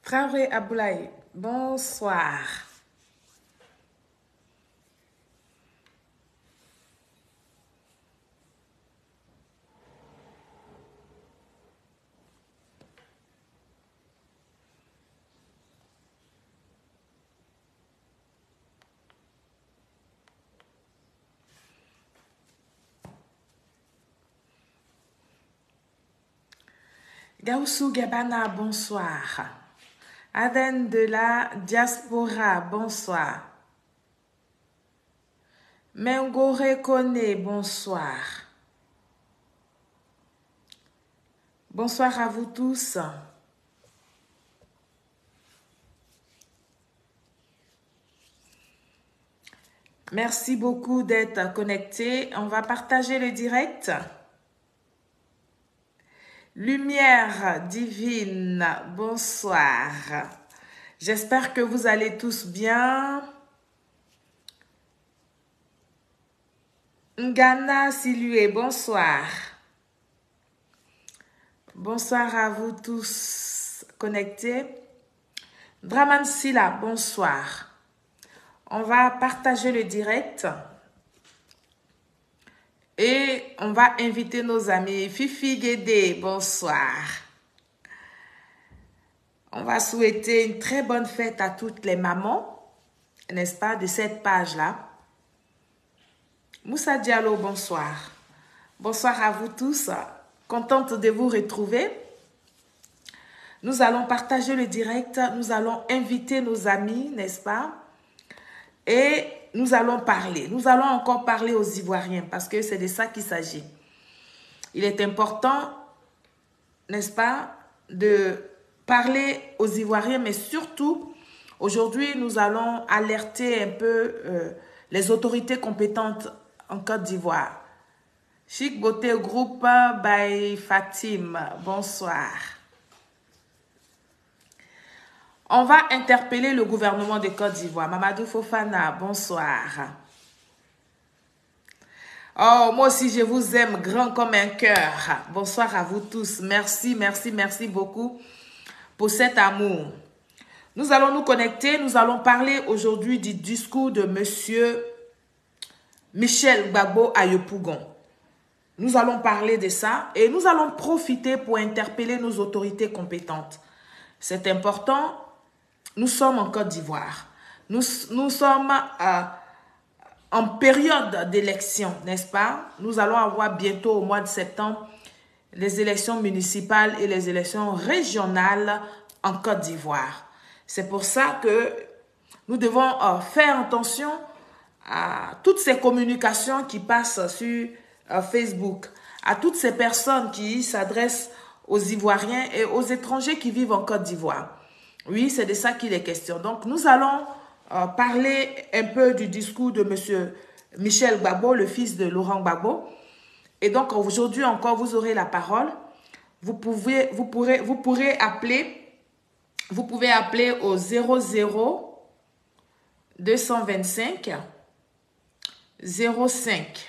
Traoré Aboulaye, bonsoir. Gaussou Gabana, bonsoir. Aden de la diaspora, bonsoir. Mengore Kone, bonsoir. Bonsoir à vous tous. Merci beaucoup d'être connectés. On va partager le direct. Lumière divine, bonsoir. J'espère que vous allez tous bien. Ngana Silue, bonsoir. Bonsoir à vous tous connectés. Draman Silla, bonsoir. On va partager le direct. Et on va inviter nos amis. Fifi Guédé, bonsoir. On va souhaiter une très bonne fête à toutes les mamans, n'est-ce pas, de cette page-là. Moussa Diallo, bonsoir. Bonsoir à vous tous. Contente de vous retrouver. Nous allons partager le direct. Nous allons inviter nos amis, n'est-ce pas? Et nous allons parler. Nous allons encore parler aux Ivoiriens parce que c'est de ça qu'il s'agit. Il est important, n'est-ce pas, de parler aux Ivoiriens, mais surtout, aujourd'hui, nous allons alerter un peu les autorités compétentes en Côte d'Ivoire. Chic Beauté Groupe by Fatim, bonsoir. On va interpeller le gouvernement de Côte d'Ivoire. Mamadou Fofana, bonsoir. Oh, moi aussi, je vous aime grand comme un cœur. Bonsoir à vous tous. Merci, merci, merci beaucoup pour cet amour. Nous allons nous connecter. Nous allons parler aujourd'hui du discours de monsieur Michel Gbagbo à Yopougon. Nous allons parler de ça et nous allons profiter pour interpeller nos autorités compétentes. C'est important. Nous sommes en Côte d'Ivoire. Nous sommes en période d'élection, n'est-ce pas? Nous allons avoir bientôt au mois de septembre les élections municipales et les élections régionales en Côte d'Ivoire. C'est pour ça que nous devons faire attention à toutes ces communications qui passent sur Facebook, à toutes ces personnes qui s'adressent aux Ivoiriens et aux étrangers qui vivent en Côte d'Ivoire. Oui, c'est de ça qu'il est question. Donc, nous allons parler un peu du discours de M. Michel Gbagbo, le fils de Laurent Gbagbo. Et donc, aujourd'hui encore, vous aurez la parole. Vous pouvez appeler au 00 225 05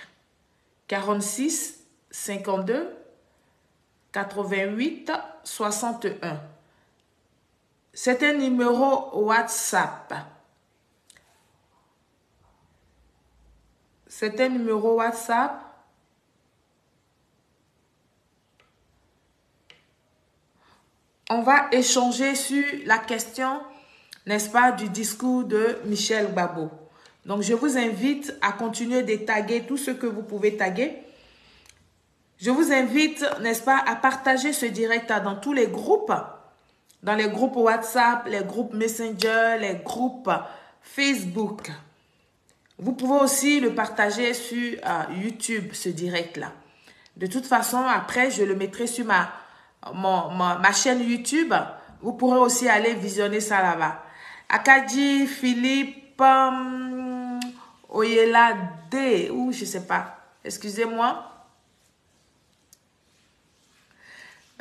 46 52 88 61. C'est un numéro WhatsApp. C'est un numéro WhatsApp. On va échanger sur la question, n'est-ce pas, du discours de Michel Gbagbo. Donc, je vous invite à continuer de taguer tout ce que vous pouvez taguer. Je vous invite, n'est-ce pas, à partager ce direct dans tous les groupes. Dans les groupes WhatsApp, les groupes Messenger, les groupes Facebook. Vous pouvez aussi le partager sur YouTube, ce direct-là. De toute façon, après, je le mettrai sur ma chaîne YouTube. Vous pourrez aussi aller visionner ça là-bas. Akadji, Philippe, Oyela D, ou je ne sais pas. Excusez-moi.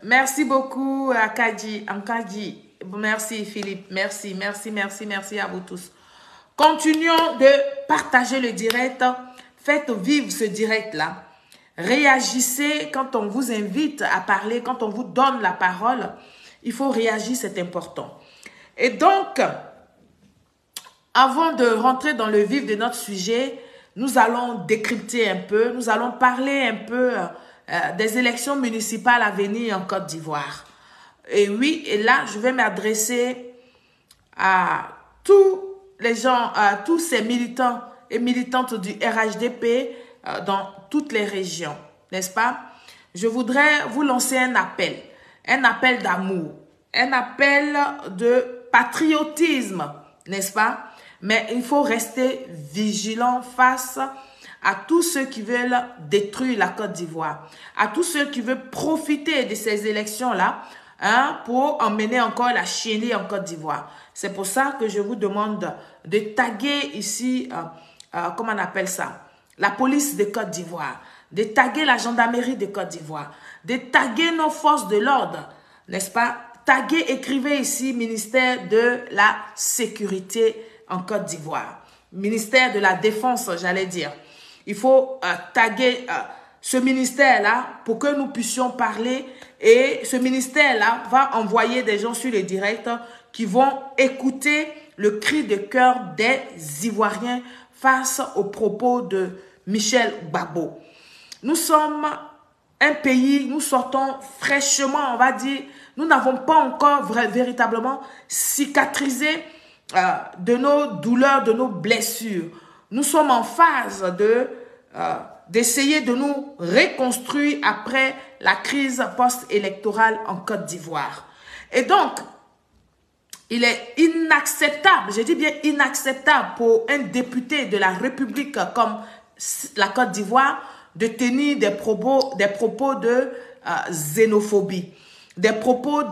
Merci beaucoup, Akadji. Merci, Philippe. Merci, merci, merci, merci à vous tous. Continuons de partager le direct. Faites vivre ce direct-là. Réagissez quand on vous invite à parler, quand on vous donne la parole. Il faut réagir, c'est important. Et donc, avant de rentrer dans le vif de notre sujet, nous allons décrypter un peu, nous allons parler un peu des élections municipales à venir en Côte d'Ivoire. Et oui, et là, je vais m'adresser à tous les gens, à tous ces militants et militantes du RHDP dans toutes les régions, n'est-ce pas? Je voudrais vous lancer un appel d'amour, un appel de patriotisme, n'est-ce pas? Mais il faut rester vigilant face à tous ceux qui veulent détruire la Côte d'Ivoire, à tous ceux qui veulent profiter de ces élections-là pour emmener encore la chienlit en Côte d'Ivoire. C'est pour ça que je vous demande de taguer ici, comment on appelle ça, la police de Côte d'Ivoire, de taguer la gendarmerie de Côte d'Ivoire, de taguer nos forces de l'ordre, n'est-ce pas? Taguer, écrivez ici, ministère de la Sécurité en Côte d'Ivoire, ministère de la Défense, j'allais dire. Il faut taguer ce ministère-là pour que nous puissions parler et ce ministère-là va envoyer des gens sur les directs qui vont écouter le cri de cœur des Ivoiriens face aux propos de Michel Gbagbo. Nous sommes un pays, nous sortons fraîchement, on va dire, nous n'avons pas encore véritablement cicatrisé de nos douleurs, de nos blessures. Nous sommes en phase d'essayer de nous reconstruire après la crise post-électorale en Côte d'Ivoire. Et donc, il est inacceptable, je dis bien inacceptable pour un député de la République comme la Côte d'Ivoire de tenir des propos de xénophobie, des propos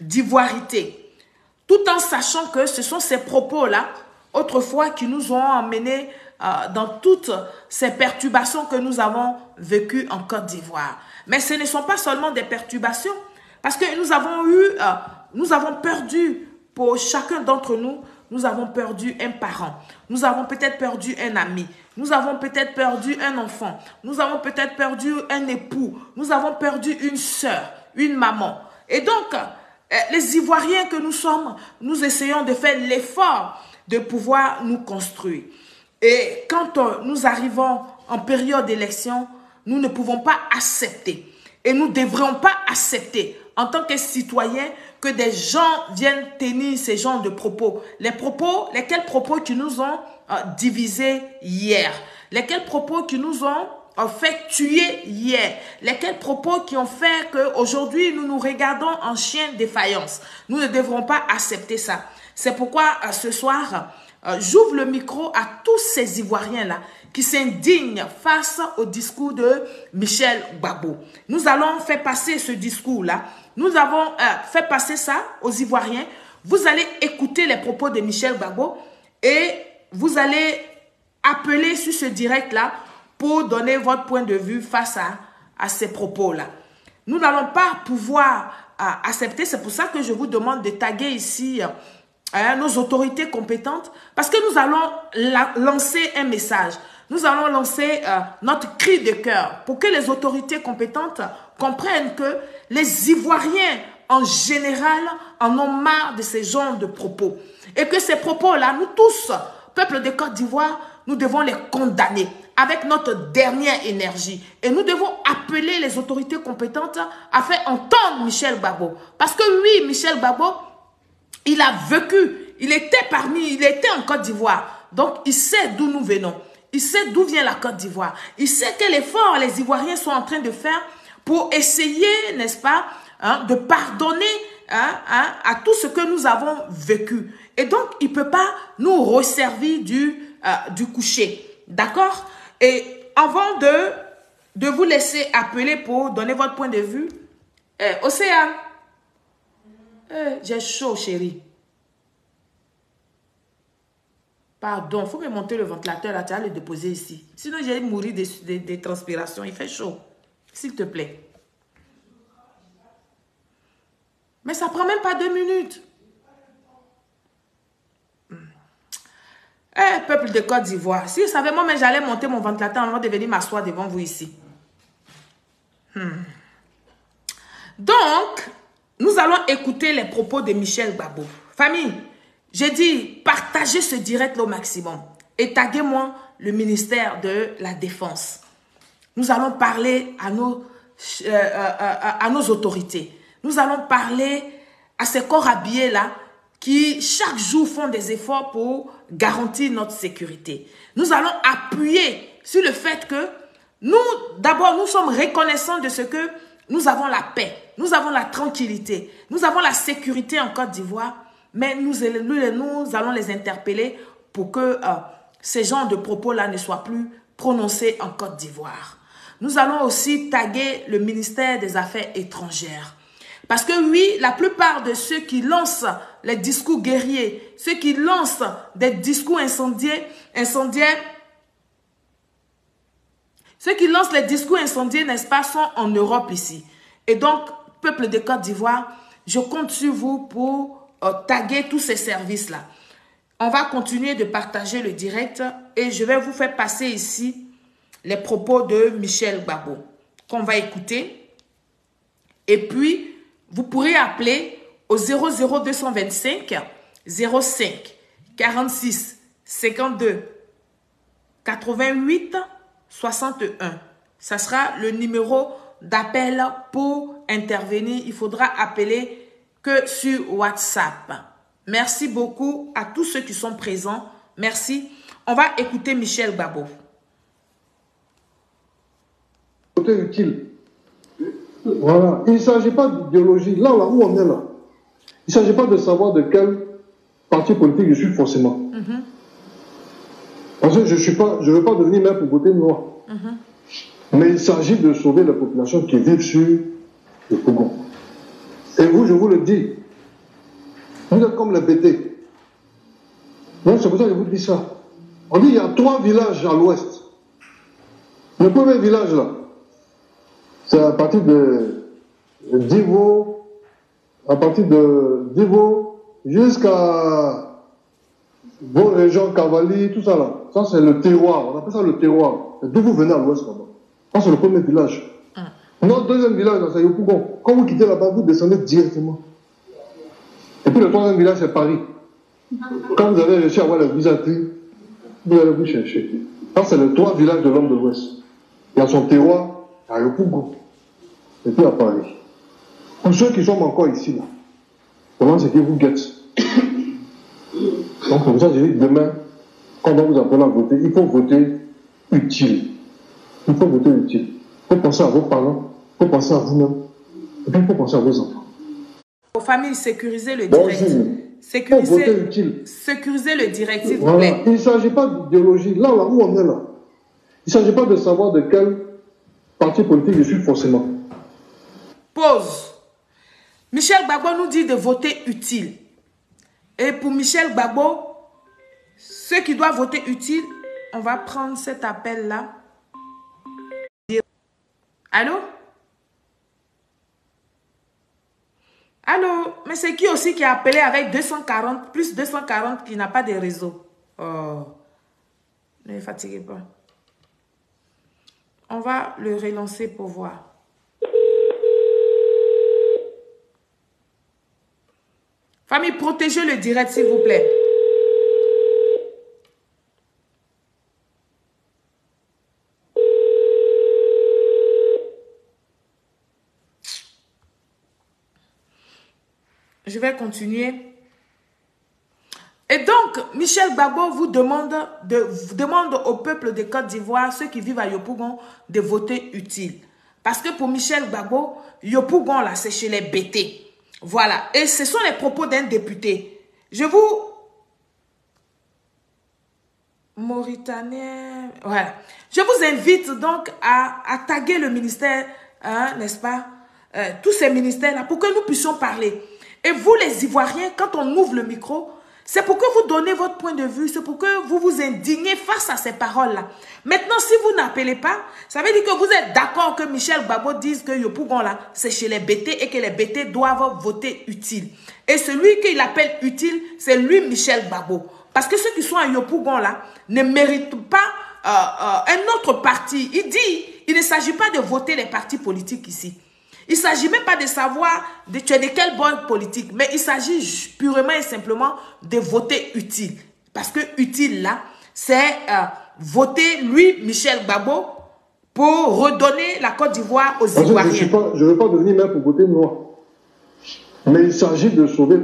d'ivoirité. Tout en sachant que ce sont ces propos-là, autrefois, qui nous ont emmenés dans toutes ces perturbations que nous avons vécues en Côte d'Ivoire. Mais ce ne sont pas seulement des perturbations, parce que nous avons perdu, pour chacun d'entre nous, nous avons perdu un parent, nous avons peut-être perdu un ami, nous avons peut-être perdu un enfant, nous avons peut-être perdu un époux, nous avons perdu une sœur, une maman. Et donc, les Ivoiriens que nous sommes, nous essayons de faire l'effort de pouvoir nous construire. Et quand nous arrivons en période d'élection, nous ne pouvons pas accepter. Et nous ne devrions pas accepter en tant que citoyens que des gens viennent tenir ces genres de propos. Lesquels propos qui nous ont divisés hier. Lesquels propos qui nous ont fait tuer hier. Lesquels propos qui ont fait qu'aujourd'hui nous nous regardons en chien de faïence. Nous ne devrons pas accepter ça. C'est pourquoi ce soir, j'ouvre le micro à tous ces Ivoiriens-là qui s'indignent face au discours de Michel Gbagbo. Nous allons faire passer ce discours-là. Nous avons fait passer ça aux Ivoiriens. Vous allez écouter les propos de Michel Gbagbo et vous allez appeler sur ce direct-là pour donner votre point de vue face à ces propos-là. Nous n'allons pas pouvoir accepter. C'est pour ça que je vous demande de taguer ici nos autorités compétentes, parce que nous allons lancer un message. Nous allons lancer notre cri de cœur pour que les autorités compétentes comprennent que les Ivoiriens en général en ont marre de ces genres de propos. Et que ces propos-là, nous tous, peuple de Côte d'Ivoire, nous devons les condamner avec notre dernière énergie. Et nous devons appeler les autorités compétentes à faire entendre Michel Gbagbo. Parce que oui, Michel Gbagbo, il a vécu, il était en Côte d'Ivoire. Donc, il sait d'où nous venons. Il sait d'où vient la Côte d'Ivoire. Il sait quel effort les Ivoiriens sont en train de faire pour essayer, n'est-ce pas, de pardonner à tout ce que nous avons vécu. Et donc, il ne peut pas nous resservir du coucher. D'accord? Et avant de vous laisser appeler pour donner votre point de vue, Océane, j'ai chaud, chérie. Pardon, il faut me monter le ventilateur là, tu vas le déposer ici. Sinon, j'ai mourir de transpiration. Il fait chaud. S'il te plaît. Mais ça prend même pas 2 minutes. Peuple de Côte d'Ivoire, si vous savez, moi, j'allais monter mon ventilateur avant de venir m'asseoir devant vous ici. Donc, nous allons écouter les propos de Michel Gbagbo Famille, j'ai dit, partagez ce direct au maximum et taguez-moi le ministère de la Défense. Nous allons parler à nos autorités. Nous allons parler à ces corps habillés là qui chaque jour font des efforts pour garantir notre sécurité. Nous allons appuyer sur le fait que nous, d'abord, nous sommes reconnaissants de ce que nous avons la paix, nous avons la tranquillité, nous avons la sécurité en Côte d'Ivoire, mais nous allons les interpeller pour que ces genres de propos-là ne soient plus prononcés en Côte d'Ivoire. Nous allons aussi taguer le ministère des Affaires étrangères. Parce que oui, la plupart de ceux qui lancent les discours guerriers, ceux qui lancent des discours incendiaires, ceux qui lancent les discours incendiaires, n'est-ce pas, sont en Europe ici. Et donc, peuple de Côte d'Ivoire, je compte sur vous pour taguer tous ces services-là. On va continuer de partager le direct et je vais vous faire passer ici les propos de Michel Gbagbo qu'on va écouter. Et puis, vous pourrez appeler au 00225 05 46 52 88 61. Ça sera le numéro d'appel pour intervenir. Il faudra appeler que sur WhatsApp. Merci beaucoup à tous ceux qui sont présents. Merci. On va écouter Michel Gbagbo. Utile. Voilà. Il ne s'agit pas d'idéologie. Là où on est là. Il ne s'agit pas de savoir de quel parti politique je suis forcément. Parce que je ne veux pas devenir maire pour voter noir. Mais il s'agit de sauver la population qui vit sur le Pougon. Et vous, je vous le dis, vous êtes comme les BT. Donc c'est pour ça que je vous dis ça. On dit qu'il y a 3 villages à l'ouest. Le premier village là, c'est à partir de Divo, jusqu'à vos régions, Cavali, tout ça là. Ça c'est le terroir, on appelle ça le terroir. D'où vous venez à l'ouest là-bas. Ça c'est le premier village. Notre deuxième village, c'est Yopougon. Quand vous quittez là-bas, vous descendez directement. Et puis le troisième village, c'est Paris. Quand vous avez réussi à avoir la visa, vous allez vous chercher. Ça c'est le 3 villages de l'homme de l'ouest. Il y a son terroir à Yopougon. Et puis à Paris. Pour ceux qui sont encore ici, là, comment c'est qu'ils vous guettent. Donc, comme ça, j'ai dit que demain, quand on va vous appeler à voter, il faut voter utile. Il faut voter utile. Il faut penser à vos parents, il faut penser à vous-même, et puis il faut penser à vos enfants. Aux familles, sécurisez le direct. Sécurisez le direct, s'il vous plaît. Il ne s'agit pas d'idéologie. Là où on est là. Il ne s'agit pas de savoir de quel parti politique je suis forcément. Pause. Michel Gbagbo nous dit de voter utile. Et pour Michel Gbagbo, ceux qui doivent voter utile, on va prendre cet appel-là. Allô? Allô? Mais c'est qui aussi qui a appelé avec 240, plus 240 qui n'a pas de réseau? Oh. Ne fatiguez pas. On va le relancer pour voir. Famille, protégez le direct, s'il vous plaît. Je vais continuer. Et donc, Michel Gbagbo vous demande au peuple de Côte d'Ivoire, ceux qui vivent à Yopougon, de voter utile. Parce que pour Michel Gbagbo, Yopougon, là, c'est chez les BT. Voilà. Et ce sont les propos d'un député. Mauritanien. Voilà. Je vous invite donc à taguer le ministère, hein, n'est-ce pas? Tous ces ministères-là, pour que nous puissions parler. Et vous, les Ivoiriens, quand on ouvre le micro, c'est pour que vous donnez votre point de vue, c'est pour que vous vous indignez face à ces paroles-là. Maintenant, si vous n'appelez pas, ça veut dire que vous êtes d'accord que Michel Gbagbo dise que Yopougon, là, c'est chez les BT et que les BT doivent voter utile. Et celui qu'il appelle utile, c'est lui, Michel Gbagbo. Parce que ceux qui sont à Yopougon, là, ne méritent pas un autre parti. Il dit, il ne s'agit pas de voter les partis politiques ici. Il ne s'agit même pas de savoir tu es de quelle bande politique, mais il s'agit purement et simplement de voter utile. Parce que utile là, c'est voter lui, Michel Gbagbo, pour redonner la Côte d'Ivoire aux Ivoiriens. Je ne veux pas devenir maire pour voter noir. Mais il s'agit de sauver.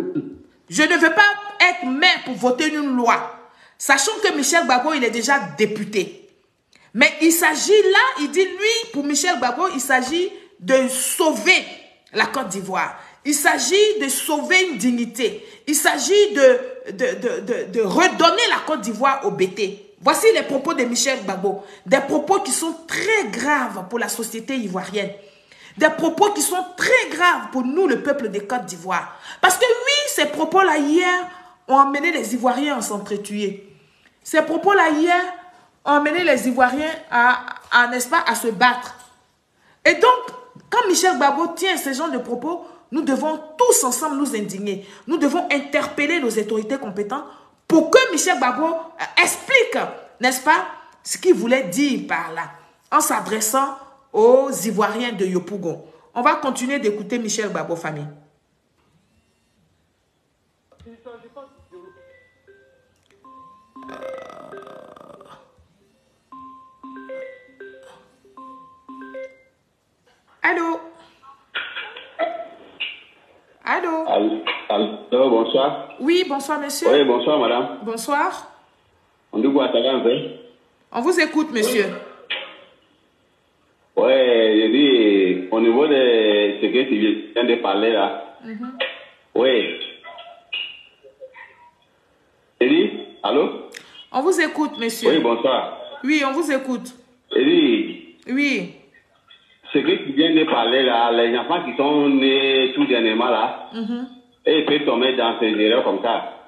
Je ne veux pas être maire pour voter une loi. Sachant que Michel Gbagbo, il est déjà député. Mais il s'agit là, il dit lui, pour Michel Gbagbo, il s'agit de sauver la Côte d'Ivoire. Il s'agit de sauver une dignité. Il s'agit de redonner la Côte d'Ivoire au BT. Voici les propos de Michel Gbagbo. Des propos qui sont très graves pour la société ivoirienne. Des propos qui sont très graves pour nous, le peuple de Côte d'Ivoire. Parce que oui, ces propos-là hier ont amené les Ivoiriens à s'entretuer. Ces propos-là hier ont amené les Ivoiriens n'est-ce pas, à se battre. Et donc, quand Michel Gbagbo tient ce genre de propos, nous devons tous ensemble nous indigner. Nous devons interpeller nos autorités compétentes pour que Michel Gbagbo explique, n'est-ce pas, ce qu'il voulait dire par là, en s'adressant aux Ivoiriens de Yopougon. On va continuer d'écouter Michel Gbagbo, famille. Allô? Allô? Allô, bonsoir. Oui, bonsoir, monsieur. Oui, bonsoir, madame. Bonsoir. On dit quoi, ça va un peu? On vous écoute, monsieur. Oui, je dis, au niveau de ce que tu viens de parler là. Oui. Je dis, allô? On vous écoute, monsieur. Oui, bonsoir. Oui, on vous écoute. Je dis, oui. Ce que tu viens de parler là, les enfants qui sont nés tout dernièrement là, et ils peuvent tomber dans ces erreurs comme ça.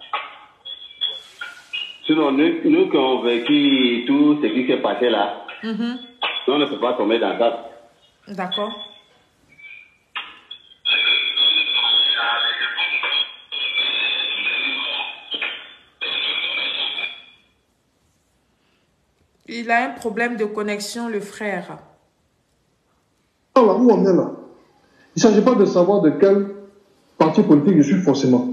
Sinon, nous qui avons vécu tout ce qui s'est passé là, on ne peut pas tomber dans ça. D'accord. Il a un problème de connexion, le frère. Là où on est là, il ne s'agit pas de savoir de quel parti politique je suis forcément.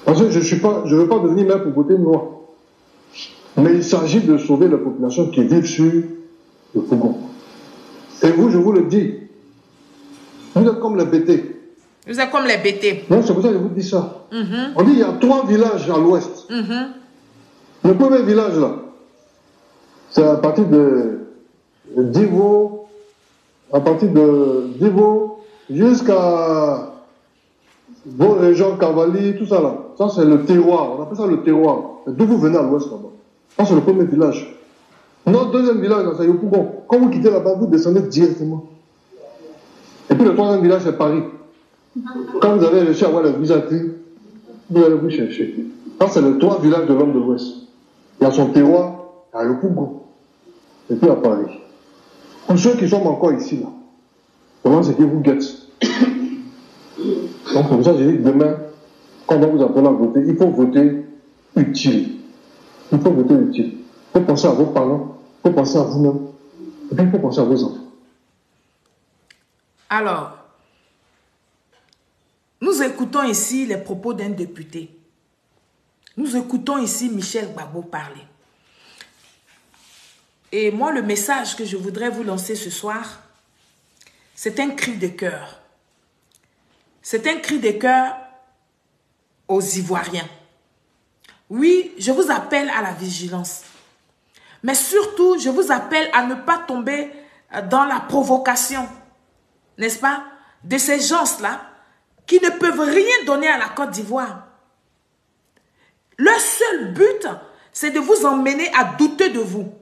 Parce que je ne veux pas devenir maire pour voter noir. Mais il s'agit de sauver la population qui vit sur le Congo. Et vous, je vous le dis, vous êtes comme les BT. Vous êtes comme les BT. Non, c'est pour ça que je vous dis ça. On dit qu'il y a 3 villages à l'ouest. Le premier village là, c'est à partir de Divo, jusqu'à Jean Cavali, tout ça là. Ça c'est le terroir, on appelle ça le terroir. D'où vous venez à l'ouest là-bas. Ça c'est le premier village. Notre deuxième village, c'est Yopougon. Quand vous quittez là-bas, vous descendez directement. Et puis le troisième village, c'est Paris. Quand vous avez réussi à avoir le visa, vous allez vous chercher. Ça c'est le 3 villages de l'homme de l'ouest. Il y a son terroir à Yopougon. Et puis à Paris. Pour ceux qui sont encore ici, là, comment c'est qu'ils vous guettent? Donc, pour ça, j'ai dit que demain, quand on va vous appeler à voter, il faut voter utile. Il faut voter utile. Il faut penser à vos parents, il faut penser à vous-même, et puis il faut penser à vos enfants. Alors, nous écoutons ici les propos d'un député. Nous écoutons ici Michel Gbagbo parler. Et moi, le message que je voudrais vous lancer ce soir, c'est un cri de cœur. C'est un cri de cœur aux Ivoiriens. Oui, je vous appelle à la vigilance. Mais surtout, je vous appelle à ne pas tomber dans la provocation, n'est-ce pas, de ces gens-là qui ne peuvent rien donner à la Côte d'Ivoire. Leur seul but, c'est de vous emmener à douter de vous.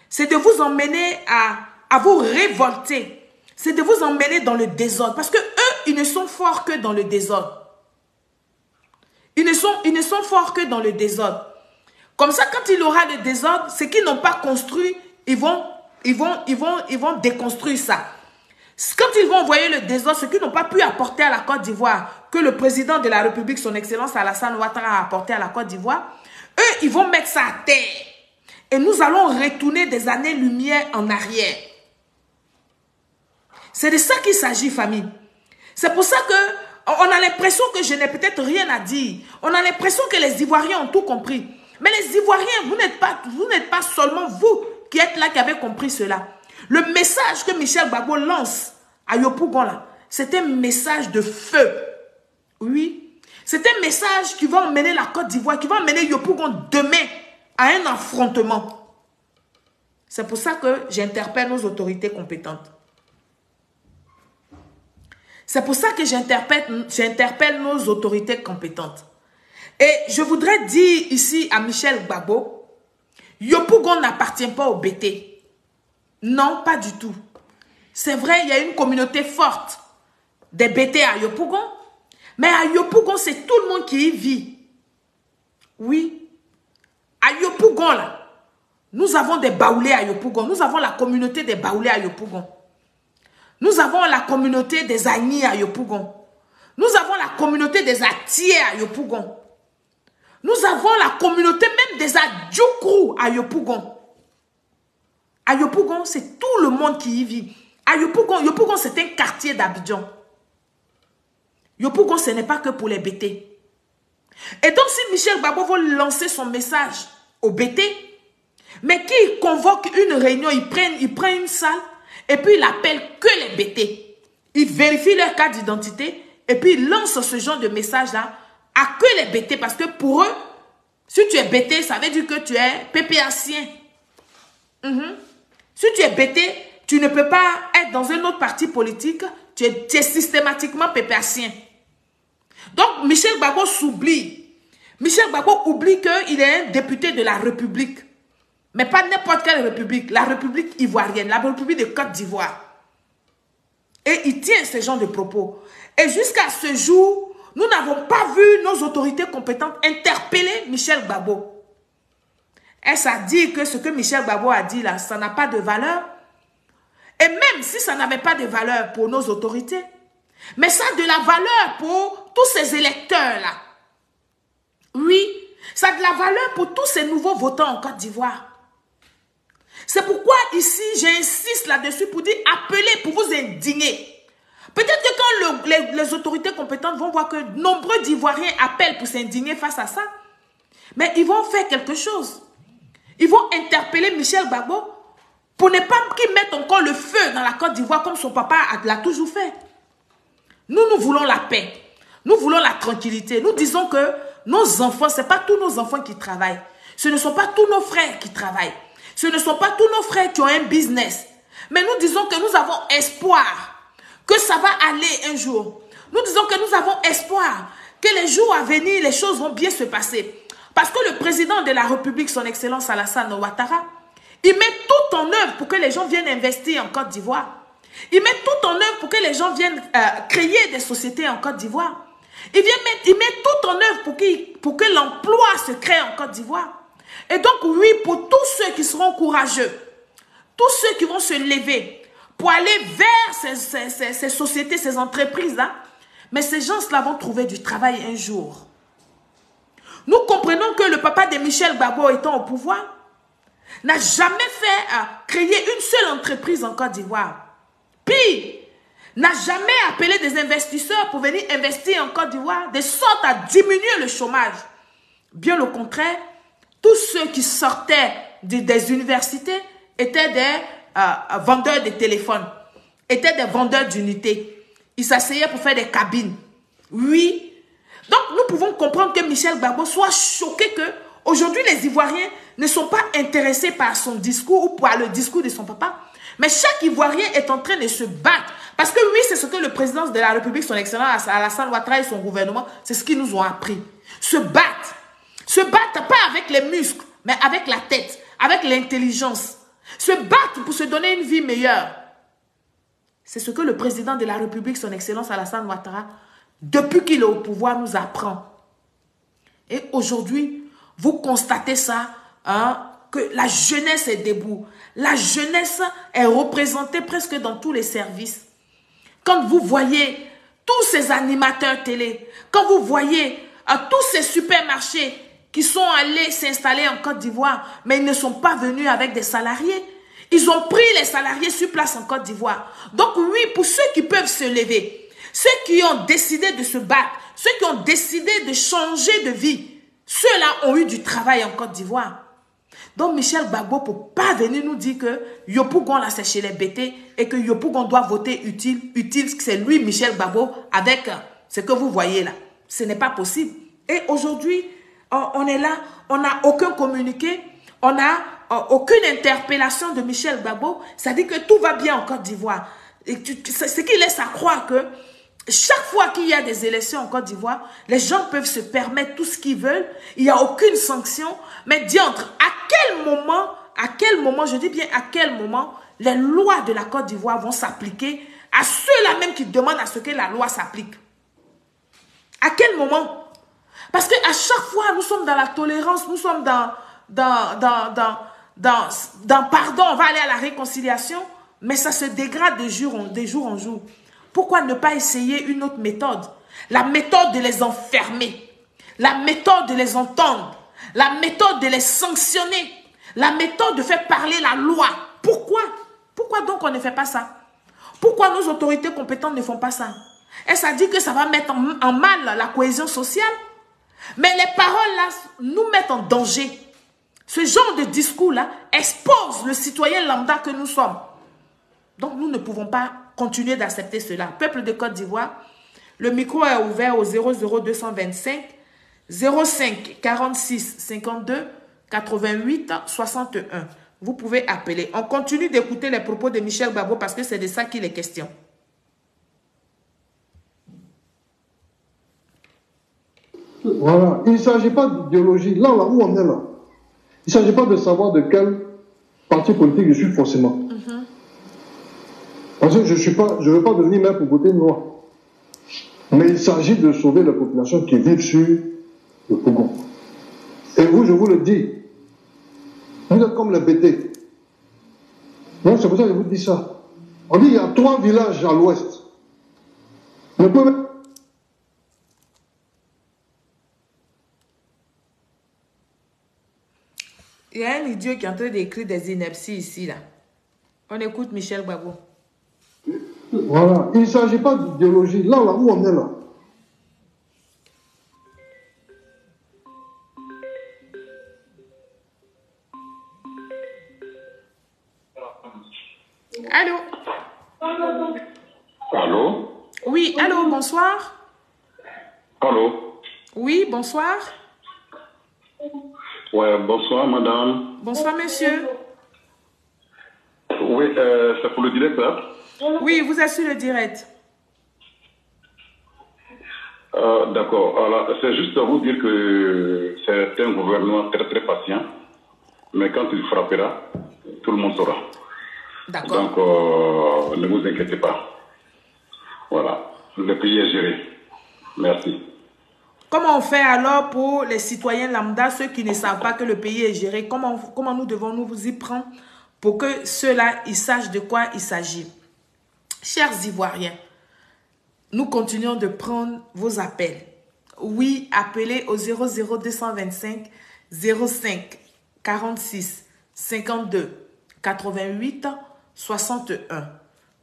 C'est de vous emmener à vous révolter. C'est de vous emmener dans le désordre. Parce que eux, ils ne sont forts que dans le désordre. Ils ne sont forts que dans le désordre. Comme ça, quand il y aura le désordre, ce qu'ils n'ont pas construit, ils vont déconstruire ça. Quand ils vont envoyer le désordre, ce qu'ils n'ont pas pu apporter à la Côte d'Ivoire, que le président de la République, son Excellence Alassane Ouattara, a apporté à la Côte d'Ivoire, eux, ils vont mettre ça à terre. Et nous allons retourner des années-lumière en arrière. C'est de ça qu'il s'agit, famille. C'est pour ça que on a l'impression que je n'ai peut-être rien à dire. On a l'impression que les Ivoiriens ont tout compris. Mais les Ivoiriens, vous n'êtes pas seulement vous qui êtes là, qui avez compris cela. Le message que Michel Gbagbo lance à Yopougon, là, c'est un message de feu. Oui. C'est un message qui va emmener la Côte d'Ivoire, qui va emmener Yopougon demain à un affrontement. C'est pour ça que j'interpelle nos autorités compétentes. C'est pour ça que j'interpelle nos autorités compétentes. Et je voudrais dire ici à Michel Gbagbo, Yopougon n'appartient pas au BT. Non, pas du tout. C'est vrai, il y a une communauté forte des BT à Yopougon, mais à Yopougon, c'est tout le monde qui y vit. Oui. À Yopougon, là, nous avons des Baoulés à Yopougon. Nous avons la communauté des Baoulés à Yopougon. Nous avons la communauté des Agnis à Yopougon. Nous avons la communauté des Atiers à Yopougon. Nous avons la communauté même des Adjoukrou à Yopougon. À Yopougon, c'est tout le monde qui y vit. À Yopougon, Yopougon c'est un quartier d'Abidjan. Yopougon, ce n'est pas que pour les BT. Et donc, si Michel Gbagbo veut lancer son message au BT, mais qu'il convoque une réunion, il prend une salle, et puis il appelle que les BT. Il vérifie leur carte d'identité, et puis il lance ce genre de message-là à que les BT. Parce que pour eux, si tu es BT, ça veut dire que tu es PPAcien. Si tu es BT, tu ne peux pas être dans un autre parti politique, tu es systématiquement PPAcien. Donc, Michel Gbagbo s'oublie. Michel Gbagbo oublie qu'il est un député de la République. Mais pas n'importe quelle République. La République ivoirienne, la République de Côte d'Ivoire. Et il tient ce genre de propos. Et jusqu'à ce jour, nous n'avons pas vu nos autorités compétentes interpeller Michel Gbagbo. Est-ce à dire que ce que Michel Gbagbo a dit là, ça n'a pas de valeur? Et même si ça n'avait pas de valeur pour nos autorités, mais ça a de la valeur pour tous ces électeurs-là. Oui, ça a de la valeur pour tous ces nouveaux votants en Côte d'Ivoire. C'est pourquoi ici, j'insiste là-dessus pour dire, appelez, pour vous indigner. Peut-être que quand les autorités compétentes vont voir que nombreux d'Ivoiriens appellent pour s'indigner face à ça, mais ils vont faire quelque chose. Ils vont interpeller Michel Gbagbo pour ne pas qu'il mette encore le feu dans la Côte d'Ivoire comme son papa l'a toujours fait. Nous voulons la paix. Nous voulons la tranquillité. Nous disons que nos enfants, ce n'est pas tous nos enfants qui travaillent. Ce ne sont pas tous nos frères qui travaillent. Ce ne sont pas tous nos frères qui ont un business. Mais nous disons que nous avons espoir que ça va aller un jour. Nous disons que nous avons espoir que les jours à venir, les choses vont bien se passer. Parce que le président de la République, son Excellence Alassane Ouattara, il met tout en œuvre pour que les gens viennent investir en Côte d'Ivoire. Il met tout en œuvre pour que les gens viennent créer des sociétés en Côte d'Ivoire. Il met tout en œuvre pour que l'emploi se crée en Côte d'Ivoire. Et donc, oui, pour tous ceux qui seront courageux, tous ceux qui vont se lever pour aller vers ces sociétés, ces entreprises-là, mais ces gens-là vont trouver du travail un jour. Nous comprenons que le papa de Michel Gbagbo étant au pouvoir, n'a jamais fait créer une seule entreprise en Côte d'Ivoire. Pire, n'a jamais appelé des investisseurs pour venir investir en Côte d'Ivoire, de sorte à diminuer le chômage. Bien au contraire, tous ceux qui sortaient des universités étaient des vendeurs de téléphones, étaient des vendeurs d'unités. Ils s'asseyaient pour faire des cabines. Oui. Donc, nous pouvons comprendre que Michel Gbagbo soit choqué que aujourd'hui, les Ivoiriens ne sont pas intéressés par son discours ou par le discours de son papa. Mais chaque Ivoirien est en train de se battre. Parce que oui, c'est ce que le président de la République, son Excellence Alassane Ouattara et son gouvernement, c'est ce qu'ils nous ont appris. Se battre. Se battre pas avec les muscles, mais avec la tête, avec l'intelligence. Se battre pour se donner une vie meilleure. C'est ce que le président de la République, son Excellence Alassane Ouattara, depuis qu'il est au pouvoir, nous apprend. Et aujourd'hui, vous constatez ça, hein, que la jeunesse est debout. La jeunesse est représentée presque dans tous les services. Quand vous voyez tous ces animateurs télé, quand vous voyez tous ces supermarchés qui sont allés s'installer en Côte d'Ivoire, mais ils ne sont pas venus avec des salariés. Ils ont pris les salariés sur place en Côte d'Ivoire. Donc oui, pour ceux qui peuvent se lever, ceux qui ont décidé de se battre, ceux qui ont décidé de changer de vie, ceux-là ont eu du travail en Côte d'Ivoire. Donc Michel Gbagbo ne peut pas venir nous dire que Yopougon là c'est chez les BT et que Yopougon doit voter utile, c'est lui Michel Gbagbo avec ce que vous voyez là. Ce n'est pas possible. Et aujourd'hui, on est là, on n'a aucun communiqué, on n'a aucune interpellation de Michel Gbagbo. Ça dit que tout va bien en Côte d'Ivoire. Ce qui laisse à croire que chaque fois qu'il y a des élections en Côte d'Ivoire, les gens peuvent se permettre tout ce qu'ils veulent. Il n'y a aucune sanction. Mais diantre, à quel moment, je dis bien à quel moment, les lois de la Côte d'Ivoire vont s'appliquer à ceux-là même qui demandent à ce que la loi s'applique? À quel moment? Parce qu'à chaque fois, nous sommes dans la tolérance, nous sommes dans pardon, on va aller à la réconciliation, mais ça se dégrade de jour en jour. Pourquoi ne pas essayer une autre méthode? La méthode de les enfermer, la méthode de les entendre, la méthode de les sanctionner, la méthode de faire parler la loi. Pourquoi? Pourquoi donc on ne fait pas ça? Pourquoi nos autorités compétentes ne font pas ça? Et ça dit que ça va mettre en mal la cohésion sociale. Mais les paroles là nous mettent en danger. Ce genre de discours-là expose le citoyen lambda que nous sommes. Donc nous ne pouvons pas continuer d'accepter cela. Peuple de Côte d'Ivoire, le micro est ouvert au 00225 05 46 52 88 61. Vous pouvez appeler. On continue d'écouter les propos de Michel Gbagbo parce que c'est de ça qu'il est question. Voilà, il ne s'agit pas d'idéologie. Là où on est là, il ne s'agit pas de savoir de quel parti politique je suis forcément. Parce que je ne veux pas devenir maire pour voter noir. Mais il s'agit de sauver la population qui vit sur le Pougon. Et vous, je vous le dis, vous êtes comme les BT. Donc c'est pour ça que je vous dis ça. On dit qu'il y a 3 villages à l'ouest. Le premier... Il y a un idiot qui est en train d'écrire des inepties ici, là. On écoute Michel Gbagbo. Voilà, il ne s'agit pas d'idéologie. Là où on est là. Allô? Allô? Oui, allô, bonsoir. Allô? Oui, bonsoir. Ouais, bonsoir, madame. Bonsoir, monsieur. Oui, c'est pour le directeur. Oui, vous êtes sur le direct. D'accord. Alors, c'est juste à vous dire que c'est un gouvernement très, très patient. Mais quand il frappera, tout le monde saura. D'accord. Donc, ne vous inquiétez pas. Voilà. Le pays est géré. Merci. Comment on fait alors pour les citoyens lambda, ceux qui ne savent pas que le pays est géré? Comment nous devons nous y prendre pour que ceux-là, ils sachent de quoi il s'agit? Chers Ivoiriens, nous continuons de prendre vos appels. Oui, appelez au 00225 05 46 52 88 61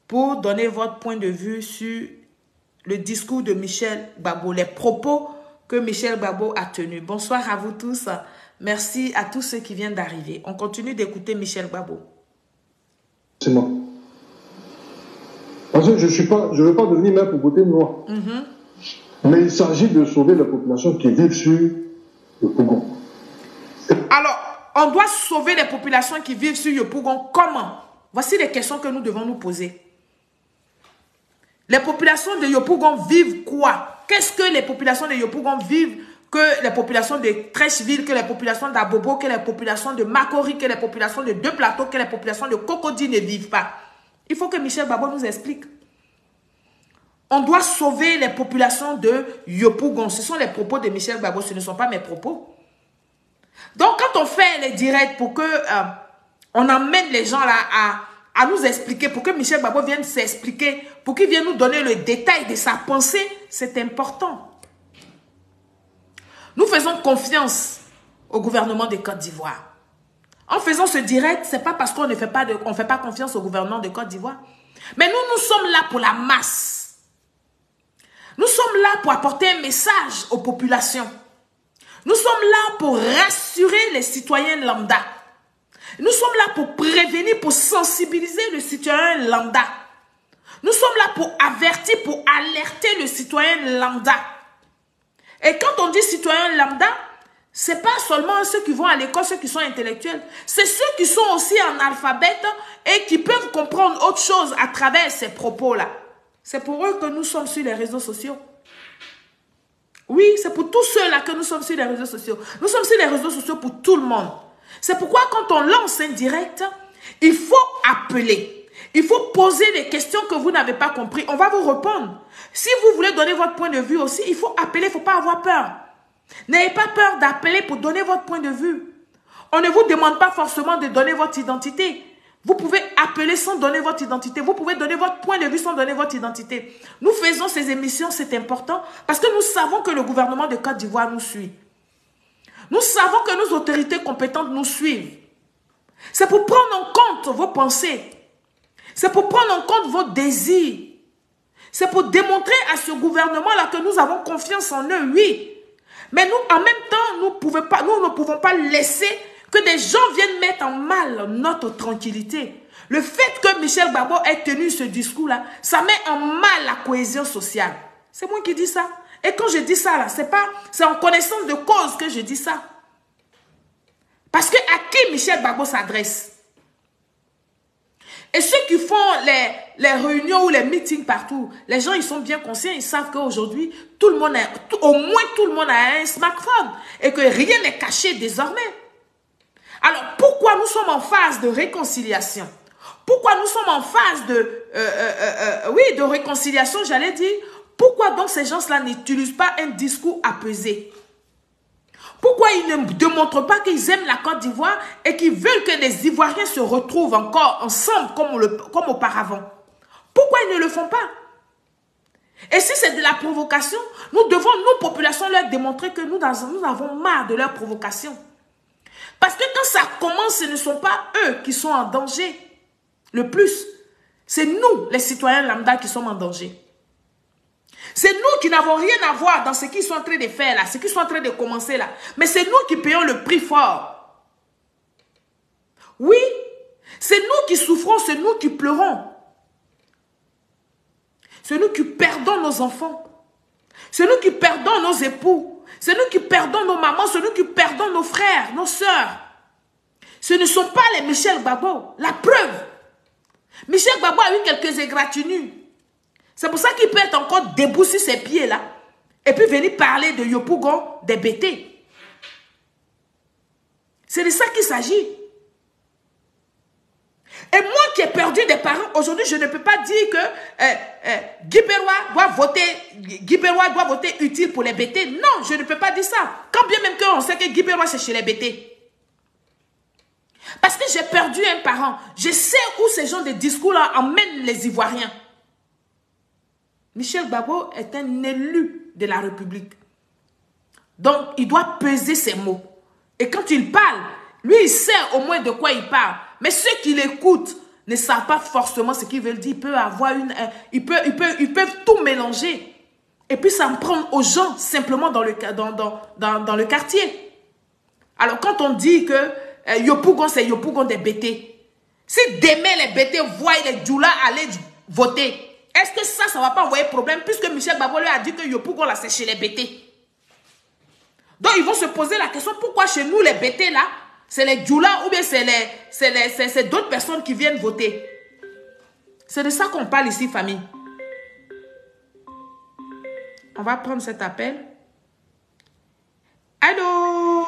pour donner votre point de vue sur le discours de Michel Gbagbo, les propos que Michel Gbagbo a tenus. Bonsoir à vous tous. Merci à tous ceux qui viennent d'arriver. On continue d'écouter Michel Gbagbo. C'est moi. Parce que je ne veux pas devenir maire pour voter noir. Mais il s'agit de sauver la population qui vit sur le Pougon. Alors, on doit sauver les populations qui vivent sur Yopougon. Comment? Voici les questions que nous devons nous poser. Les populations de Yopougon vivent quoi? Qu'est-ce que les populations de Yopougon vivent que les populations de Trècheville, que les populations d'Abobo, que les populations de Makori, que les populations de Deux Plateaux, que les populations de Cocody ne vivent pas? Il faut que Michel Gbagbo nous explique. On doit sauver les populations de Yopougon. Ce sont les propos de Michel Gbagbo, ce ne sont pas mes propos. Donc, quand on fait les directs pour que on emmène les gens là à nous expliquer, pour que Michel Gbagbo vienne s'expliquer, pour qu'il vienne nous donner le détail de sa pensée, c'est important. Nous faisons confiance au gouvernement de Côte d'Ivoire. En faisant ce direct, ce n'est pas parce qu'on ne fait pas, fait pas confiance au gouvernement de Côte d'Ivoire. Mais nous, nous sommes là pour la masse. Nous sommes là pour apporter un message aux populations. Nous sommes là pour rassurer les citoyens lambda. Nous sommes là pour prévenir, pour sensibiliser le citoyen lambda. Nous sommes là pour avertir, pour alerter le citoyen lambda. Et quand on dit citoyen lambda, ce n'est pas seulement ceux qui vont à l'école, ceux qui sont intellectuels. C'est ceux qui sont aussi analphabètes et qui peuvent comprendre autre chose à travers ces propos-là. C'est pour eux que nous sommes sur les réseaux sociaux. Oui, c'est pour tous ceux-là que nous sommes sur les réseaux sociaux. Nous sommes sur les réseaux sociaux pour tout le monde. C'est pourquoi quand on lance un direct, il faut appeler. Il faut poser des questions que vous n'avez pas compris. On va vous répondre. Si vous voulez donner votre point de vue aussi, il faut appeler, il ne faut pas avoir peur. N'ayez pas peur d'appeler pour donner votre point de vue. On ne vous demande pas forcément de donner votre identité. Vous pouvez appeler sans donner votre identité. Vous pouvez donner votre point de vue sans donner votre identité. Nous faisons ces émissions, c'est important, parce que nous savons que le gouvernement de Côte d'Ivoire nous suit. Nous savons que nos autorités compétentes nous suivent. C'est pour prendre en compte vos pensées. C'est pour prendre en compte vos désirs. C'est pour démontrer à ce gouvernement-là que nous avons confiance en eux, oui. Mais nous, en même temps, nous ne pouvons pas laisser que des gens viennent mettre en mal notre tranquillité. Le fait que Michel Gbagbo ait tenu ce discours-là, ça met en mal la cohésion sociale. C'est moi qui dis ça. Et quand je dis ça, là, c'est en connaissance de cause que je dis ça. Parce que à qui Michel Gbagbo s'adresse? Et ceux qui font les réunions ou les meetings partout, les gens, ils sont bien conscients, ils savent qu'aujourd'hui, au moins tout le monde a un smartphone et que rien n'est caché désormais. Alors, pourquoi nous sommes en phase de réconciliation? Pourquoi nous sommes en phase de réconciliation, j'allais dire? Pourquoi donc ces gens-là n'utilisent pas un discours apaisé? Pourquoi ils ne démontrent pas qu'ils aiment la Côte d'Ivoire et qu'ils veulent que les Ivoiriens se retrouvent encore ensemble comme auparavant? Pourquoi ils ne le font pas? Et si c'est de la provocation, nous devons, nous, populations, leur démontrer que nous avons marre de leur provocation. Parce que quand ça commence, ce ne sont pas eux qui sont en danger. Le plus, c'est nous, les citoyens lambda, qui sommes en danger. C'est nous qui n'avons rien à voir dans ce qu'ils sont en train de faire là, ce qu'ils sont en train de commencer là. Mais c'est nous qui payons le prix fort. Oui, c'est nous qui souffrons, c'est nous qui pleurons. C'est nous qui perdons nos enfants. C'est nous qui perdons nos époux. C'est nous qui perdons nos mamans, c'est nous qui perdons nos frères, nos sœurs. Ce ne sont pas les Michel Gbagbo. La preuve. Michel Gbagbo a eu quelques égratignures. C'est pour ça qu'il peut être encore debout sur ses pieds là. Et puis venir parler de Yopougon, des BT. C'est de ça qu'il s'agit. Et moi qui ai perdu des parents, aujourd'hui, je ne peux pas dire que Guy Bérois doit voter utile pour les BT. Non, je ne peux pas dire ça. Quand bien même qu'on sait que Guy Bérois, c'est chez les BT. Parce que j'ai perdu un parent. Je sais où ces gens de discours-là emmènent les Ivoiriens. Michel Gbagbo est un élu de la République. Donc, il doit peser ses mots. Et quand il parle, lui, il sait au moins de quoi il parle. Mais ceux qui l'écoutent ne savent pas forcément ce qu'il veut dire. Ils peuvent tout mélanger. Et puis, ça me prend aux gens simplement dans le quartier. Alors, quand on dit que Yopougon, c'est Yopougon des BT. Si demain, les BT voient les Djoula aller voter, est-ce que ça ne va pas envoyer problème puisque Michel Gbagbo lui a dit que Yopougon, là, c'est chez les BT. Donc, ils vont se poser la question, pourquoi chez nous, les BT, là, c'est les Djoula ou bien c'est d'autres personnes qui viennent voter. C'est de ça qu'on parle ici, famille. On va prendre cet appel. Allô?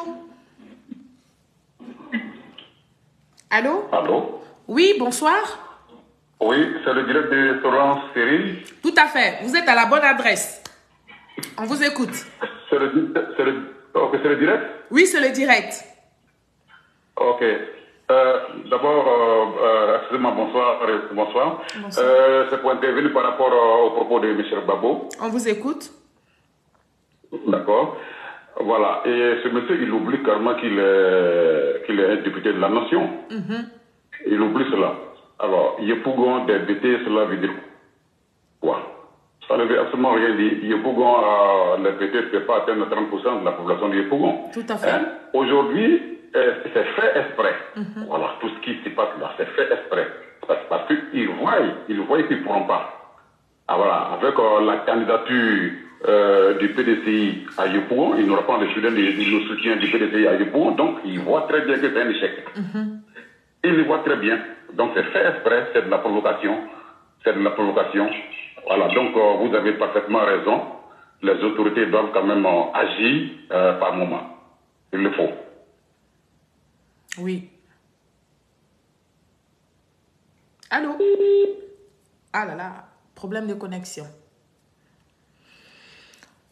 Allô? Allô? Oui, bonsoir. Oui, c'est le direct de Torrance Série. Tout à fait. Vous êtes à la bonne adresse. On vous écoute. C'est le direct? Oui, c'est le direct. Ok. D'abord, excusez-moi, bonsoir. Bonsoir. C'est pour intervenir par rapport au propos de M. Gbagbo. On vous écoute. D'accord. Voilà. Et ce monsieur, il oublie carrément qu'il est un député de la nation. Il oublie cela. Alors, Yopougon des BT, cela veut dire quoi? Ça ne veut absolument rien dire. Yopougon, les BT ne peut pas atteindre 30% de la population de Yopougon. Tout à fait. Hein? Aujourd'hui, c'est fait exprès. Voilà, tout ce qui se passe là, c'est fait exprès. Parce qu'ils voient qu'ils ne pourront pas. Ah, voilà, avec la candidature du PDCI à Yopougon, il n'aura pas le soutien du PDCI à Yopougon, donc ils voient très bien que c'est un échec. Ils le voient très bien. Donc c'est fait exprès, c'est de la provocation. C'est de la provocation. Voilà, donc vous avez parfaitement raison. Les autorités doivent quand même agir par moment. Il le faut. Oui. Allô? Ah là là, problème de connexion.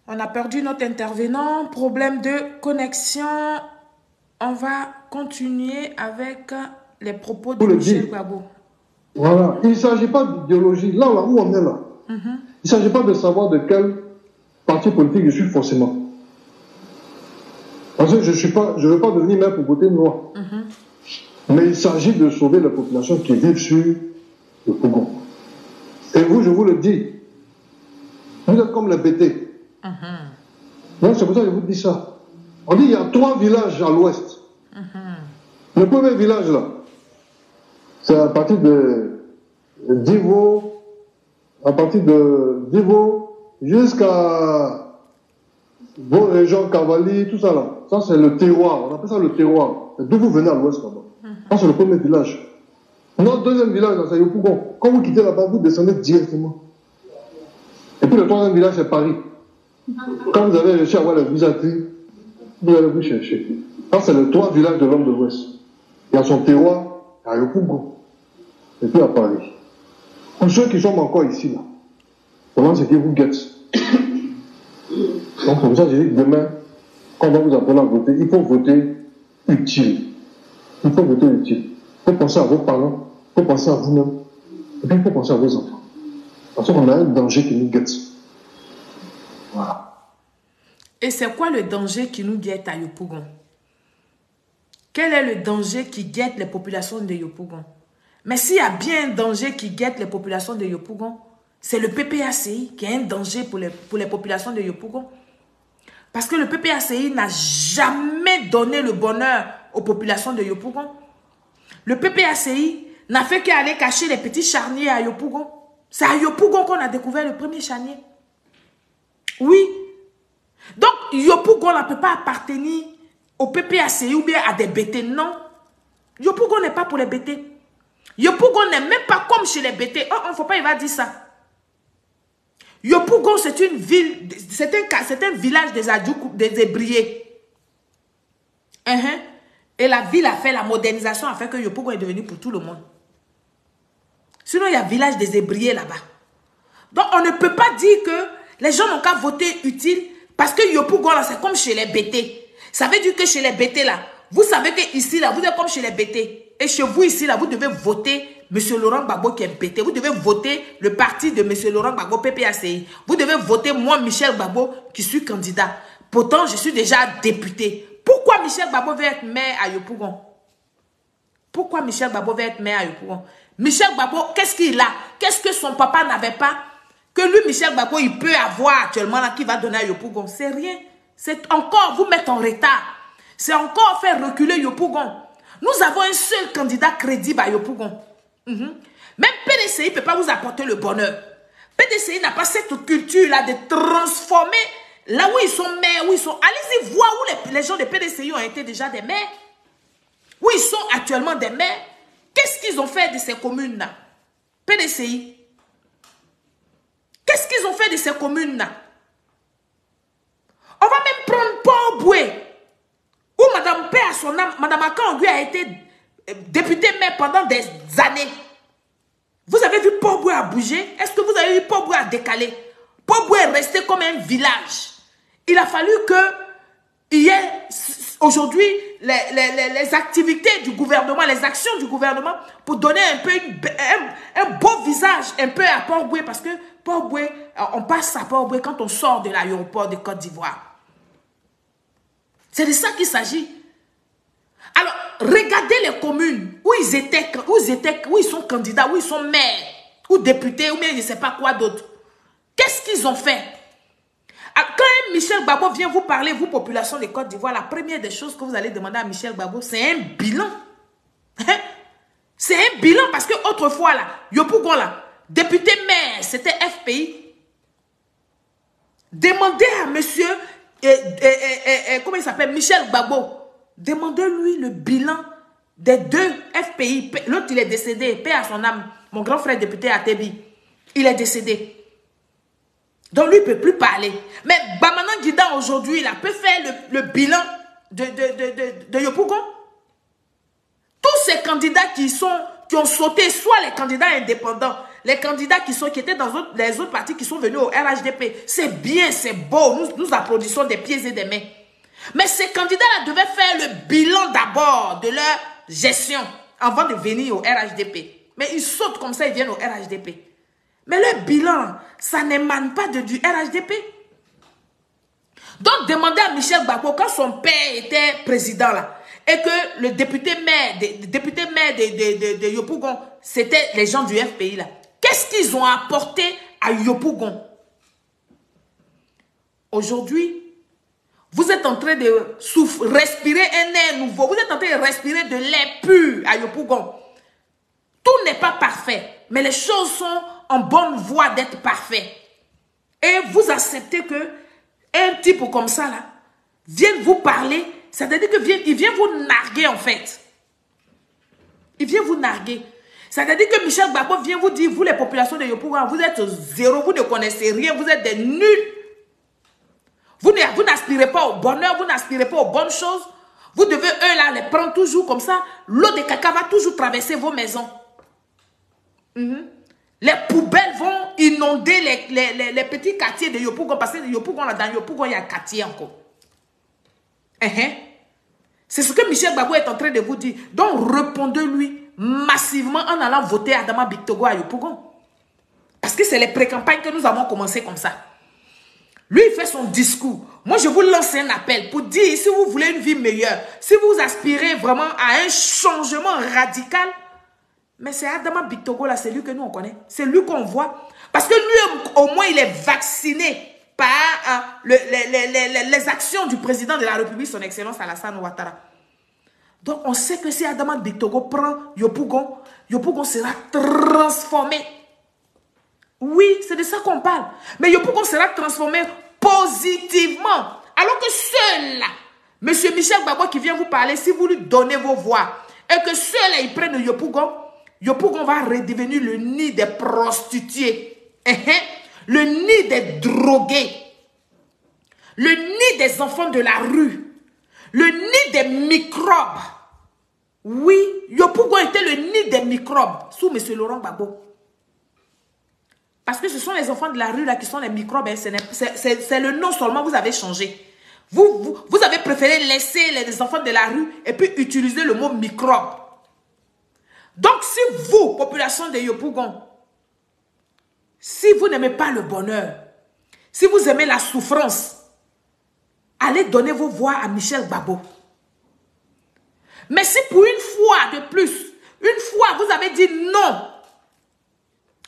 On a perdu notre intervenant, problème de connexion. On va continuer avec les propos de Michel Gbagbo. Voilà, il ne s'agit pas d'idéologie. Là où on est là, il ne s'agit pas de savoir de quel parti politique je suis forcément. Parce que je ne veux pas devenir maire pour voter noir. Mais il s'agit de sauver la population qui vit sur le Pougon. Et vous, je vous le dis, vous êtes comme les BT. Donc c'est pour ça que je vous dis ça. On dit qu'il y a 3 villages à l'ouest. Le premier village là, c'est à partir de Divo, jusqu'à vos régions, Cavali, tout ça là. Ça c'est le terroir, on appelle ça le terroir. D'où vous venez à l'ouest là-bas. Ça c'est le premier village. Notre deuxième village, c'est Yopougon. Quand vous quittez là-bas, vous descendez directement. Et puis le troisième village, c'est Paris. Quand vous avez réussi à avoir le visa, vous allez vous chercher. Ça c'est le 3 villages de l'homme de l'ouest. Il y a son terroir à Yopougon. Et puis à Paris. Pour ceux qui sont encore ici, là, comment c'est qu'ils vous guettent. Donc c'est pour ça que je dis que demain, quand on va vous appeler à voter, il faut voter utile. Il faut voter utile. Il faut penser à vos parents, il faut penser à vous-même, et puis il faut penser à vos enfants. Parce qu'on a un danger qui nous guette. Voilà. Et c'est quoi le danger qui nous guette à Yopougon? Quel est le danger qui guette les populations de Yopougon? Mais s'il y a bien un danger qui guette les populations de Yopougon, c'est le PPACI qui est un danger pour les populations de Yopougon. Parce que le PPACI n'a jamais donné le bonheur aux populations de Yopougon. Le PPACI n'a fait qu'aller cacher les petits charniers à Yopougon. C'est à Yopougon qu'on a découvert le premier charnier. Oui. Donc, Yopougon ne peut pas appartenir au PPACI ou bien à des BT. Non. Yopougon n'est pas pour les BT. Yopougon n'est même pas comme chez les BT. Oh, il ne faut pas, il va dire ça. Yopougon, c'est une ville, c'est un village des Adjoukou, des Ébriés. Et la ville a fait la modernisation, a fait que Yopougon est devenu pour tout le monde. Sinon, il y a village des Ébriés là-bas. Donc, on ne peut pas dire que les gens n'ont qu'à voter utile parce que Yopougon, là, c'est comme chez les BT. Ça veut dire que chez les BT, là, vous savez que ici, là, vous êtes comme chez les BT. Et chez vous, ici, là, vous devez voter M. Laurent Gbagbo qui est BT. Vous devez voter le parti de M. Laurent Gbagbo, PPACI. Vous devez voter moi, Michel Gbagbo, qui suis candidat. Pourtant, je suis déjà député. Pourquoi Michel Gbagbo veut être maire à Yopougon? Pourquoi Michel Gbagbo veut être maire à Yopougon? Michel Gbagbo, qu'est-ce qu'il a? Qu'est-ce que son papa n'avait pas? Que lui, Michel Gbagbo, il peut avoir actuellement là, qui va donner à Yopougon. C'est rien. C'est encore vous mettre en retard. C'est encore faire reculer Yopougon. Nous avons un seul candidat crédible à Yopougon. Même PDCI ne peut pas vous apporter le bonheur. PDCI n'a pas cette culture-là de transformer là où ils sont maires, où ils sont. Allez-y voir où les gens de PDCI ont été déjà des maires. Où ils sont actuellement des maires. Qu'est-ce qu'ils ont fait de ces communes-là? PDCI. Qu'est-ce qu'ils ont fait de ces communes-là? On va même prendre Port-Boué, où Madame Paix à son âme, Madame Akangui a été députée maire pendant des années. Vous avez vu Port-Boué à bouger? Est-ce que vous avez vu Port-Boué à décaler? Port-Boué est resté comme un village. Il a fallu que il y ait aujourd'hui les activités du gouvernement, les actions du gouvernement pour donner un peu un beau visage un peu à Port-Boué, parce que Port-Boué, on passe à Port-Boué quand on sort de l'aéroport de Côte d'Ivoire. C'est de ça qu'il s'agit. Alors, regardez les communes où ils étaient, où ils sont candidats, où ils sont maires, ou députés, ou même je ne sais pas quoi d'autre. Qu'est-ce qu'ils ont fait? Alors, quand Michel Gbagbo vient vous parler, vous, population de Côte d'Ivoire, la première des choses que vous allez demander à Michel Gbagbo, c'est un bilan. Hein? C'est un bilan parce que autrefois, là, Yopougon, là, député maire, c'était FPI. Demandez à monsieur, comment il s'appelle, Michel Gbagbo, demandez-lui le bilan des deux FPI. L'autre, il est décédé, paix à son âme. Mon grand frère député à Tébi, il est décédé. Donc, lui, il ne peut plus parler. Mais Bamanan Guida, aujourd'hui, il a peut faire le bilan de Yopougon. Tous ces candidats qui ont sauté, soit les candidats indépendants, les candidats qui étaient dans les autres partis qui sont venus au RHDP, c'est bien, c'est beau, nous applaudissons des pieds et des mains. Mais ces candidats-là devaient faire le bilan d'abord de leur gestion avant de venir au RHDP. Mais ils sautent comme ça, ils viennent au RHDP. Mais le bilan, ça n'émane pas du RHDP. Donc, demandez à Michel Gbagbo, quand son père était président là, et que le député maire de Yopougon, c'était les gens du FPI là. Qu'est-ce qu'ils ont apporté à Yopougon? Aujourd'hui, vous êtes en train de respirer un air nouveau. Vous êtes en train de respirer de l'air pur à Yopougon. Tout n'est pas parfait, mais les choses sont en bonne voie d'être parfaites. Et vous acceptez que un type comme ça là vienne vous parler. C'est-à-dire qu'il vient vous narguer en fait. Il vient vous narguer. C'est-à-dire que Michel Gbagbo vient vous dire, vous les populations de Yopougon, vous êtes zéro, vous ne connaissez rien, vous êtes des nuls. Vous n'aspirez pas au bonheur, vous n'aspirez pas aux bonnes choses. Vous devez, eux là, les prendre toujours comme ça. L'eau de caca va toujours traverser vos maisons. Les poubelles vont inonder les petits quartiers de Yopougon. Parce que Yopougon, là, dans Yopougon, il y a un quartier encore. C'est ce que Michel Gbagbo est en train de vous dire. Donc, répondez-lui massivement en allant voter Adama Bictogo à Yopougon. Parce que c'est les pré-campagnes que nous avons commencé comme ça. Lui, il fait son discours. Moi, je vous lance un appel pour dire, si vous voulez une vie meilleure, si vous aspirez vraiment à un changement radical, mais c'est Adama Bictogo, là, c'est lui que nous, on connaît. C'est lui qu'on voit. Parce que lui, au moins, il est vacciné par les actions du président de la République, son Excellence Alassane Ouattara. Donc, on sait que si Adama Bictogo prend Yopougon, Yopougon sera transformé. Oui, c'est de ça qu'on parle. Mais Yopougon sera transformé positivement. Alors que ceux-là, M. Michel Gbagbo qui vient vous parler, si vous lui donnez vos voix, et que ceux-là, ils prennent Yopougon, Yopougon va redevenir le nid des prostituées. Le nid des drogués. Le nid des enfants de la rue. Le nid des microbes. Oui, Yopougon était le nid des microbes sous M. Laurent Gbagbo. Parce que ce sont les enfants de la rue là qui sont les microbes. Hein. C'est le nom seulement, vous avez changé. Vous avez préféré laisser les enfants de la rue et puis utiliser le mot microbe. Donc si vous, population de Yopougon, si vous n'aimez pas le bonheur, si vous aimez la souffrance, allez donner vos voix à Michel Gbagbo. Mais si pour une fois de plus, une fois vous avez dit non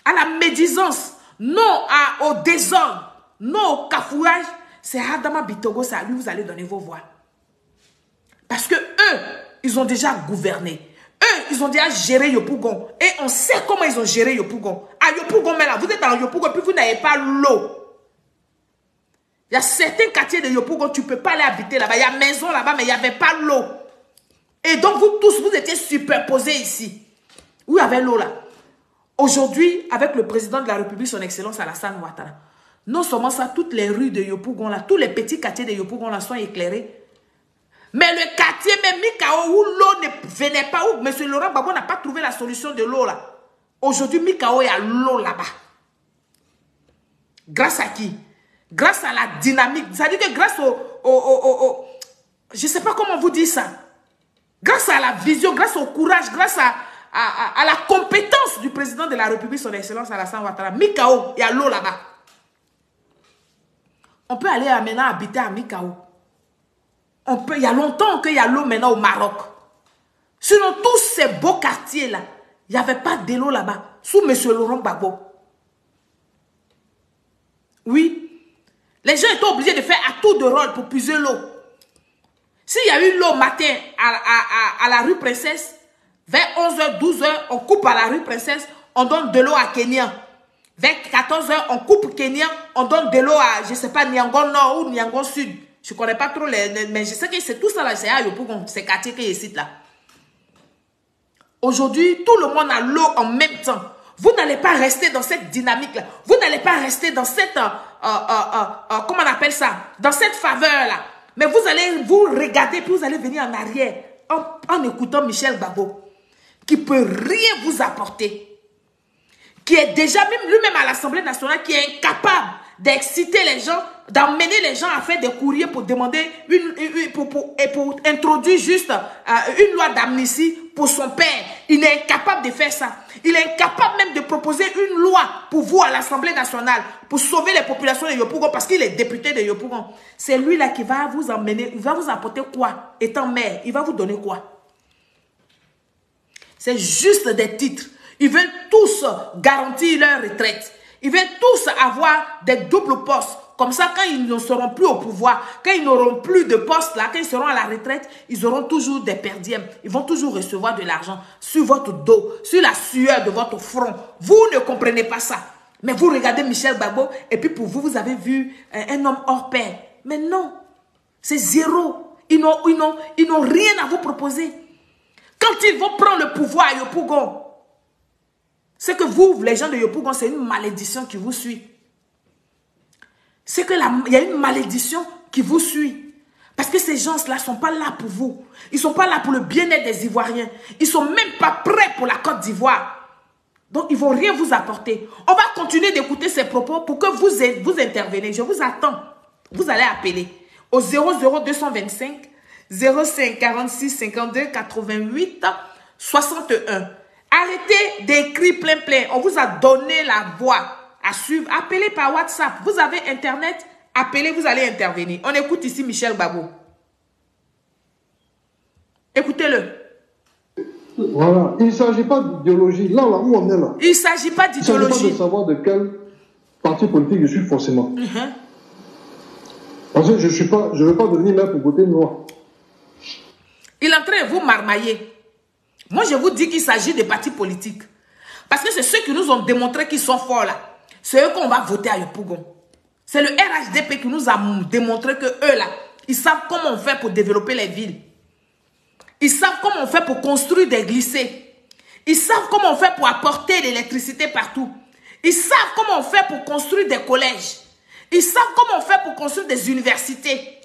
à la médisance, non au désordre, non au cafouillage, c'est Adama Bictogo, c'est à lui vous allez donner vos voix. Parce que eux, ils ont déjà gouverné. Eux, ils ont déjà géré Yopougon. Et on sait comment ils ont géré Yopougon. À Yopougon, mais là, vous êtes dans Yopougon, puis vous n'avez pas l'eau. Il y a certains quartiers de Yopougon, tu ne peux pas aller habiter là-bas. Il y a maison là-bas, mais il n'y avait pas l'eau. Et donc, vous tous, vous étiez superposés ici. Où il y avait l'eau là? Aujourd'hui, avec le président de la République, son Excellence Alassane Ouattara, non seulement ça, toutes les rues de Yopougon là, tous les petits quartiers de Yopougon là sont éclairés. Mais le quartier, même Mikao, où l'eau ne venait pas, où M. Laurent Gbagbo n'a pas trouvé la solution de l'eau là. Aujourd'hui, Mikao, il y a l'eau là-bas. Grâce à qui? Grâce à la dynamique. C'est-à-dire que grâce je ne sais pas comment vous dire ça. Grâce à la vision, grâce au courage, grâce à la compétence du président de la République, son Excellence Alassane Ouattara. Mikao, il y a l'eau là-bas. On peut aller maintenant habiter à Mikao. Il y a longtemps qu'il y a l'eau maintenant au Maroc. Sinon, tous ces beaux quartiers-là, il n'y avait pas de l'eau là-bas. Sous M. Laurent Gbagbo. Oui. Les gens étaient obligés de faire à tour de rôle pour puiser l'eau. S'il y a eu l'eau matin à la rue Princesse, vers 11h, 12h, on coupe à la rue Princesse, on donne de l'eau à Kenya. Vers 14h, on coupe Kenya, on donne de l'eau à, je ne sais pas, Niangon Nord ou Niangon Sud. Je ne connais pas trop mais je sais que c'est tout ça là, c'est à Yopougon, ces quartiers qui est ici là. Aujourd'hui, tout le monde a l'eau en même temps. Vous n'allez pas rester dans cette dynamique là. Vous n'allez pas rester dans cette, comment on appelle ça, dans cette faveur là. Mais vous allez vous regarder, puis vous allez venir en arrière en écoutant Michel Gbagbo, qui peut rien vous apporter. Qui est déjà lui-même à l'Assemblée nationale, qui est incapable d'exciter les gens, d'emmener les gens à faire des courriers pour demander, pour introduire juste une loi d'amnistie pour son père. Il est incapable de faire ça. Il est incapable même de proposer une loi pour vous à l'Assemblée nationale, pour sauver les populations de Yopougon, parce qu'il est député de Yopougon. C'est lui-là qui va vous emmener, il va vous apporter quoi? Étant maire, il va vous donner quoi? C'est juste des titres. Ils veulent tous garantir leur retraite. Ils veulent tous avoir des doubles postes. Comme ça, quand ils ne seront plus au pouvoir, quand ils n'auront plus de poste là, quand ils seront à la retraite, ils auront toujours des perdièmes. Ils vont toujours recevoir de l'argent sur votre dos, sur la sueur de votre front. Vous ne comprenez pas ça. Mais vous regardez Michel Gbagbo et puis pour vous, vous avez vu un homme hors pair. Mais non, c'est zéro. Ils n'ont rien à vous proposer. Quand ils vont prendre le pouvoir à Yopougon, c'est que vous, les gens de Yopougon, c'est une malédiction qui vous suit. C'est qu'il y a une malédiction qui vous suit. Parce que ces gens-là ne sont pas là pour vous. Ils ne sont pas là pour le bien-être des Ivoiriens. Ils ne sont même pas prêts pour la Côte d'Ivoire. Donc, ils ne vont rien vous apporter. On va continuer d'écouter ces propos pour que vous interveniez. Je vous attends. Vous allez appeler au 00225 05 46 52 88 61. Arrêtez d'écrire plein. On vous a donné la voix à suivre. Appelez par WhatsApp. Vous avez Internet, appelez, vous allez intervenir. On écoute ici Michel Gbagbo. Écoutez-le. Voilà. Il ne s'agit pas d'idéologie. Là où on est là. Il ne s'agit pas d'idéologie. Il ne s'agit pas de savoir de quel parti politique je suis forcément. Parce que je ne veux pas devenir maire pour voter noir. Il est en train de vous marmailler. Moi, je vous dis qu'il s'agit des partis politiques. Parce que c'est ceux qui nous ont démontré qu'ils sont forts là. C'est eux qu'on va voter à Yopougon. C'est le RHDP qui nous a démontré que eux là, ils savent comment on fait pour développer les villes. Ils savent comment on fait pour construire des glissés. Ils savent comment on fait pour apporter l'électricité partout. Ils savent comment on fait pour construire des collèges. Ils savent comment on fait pour construire des universités.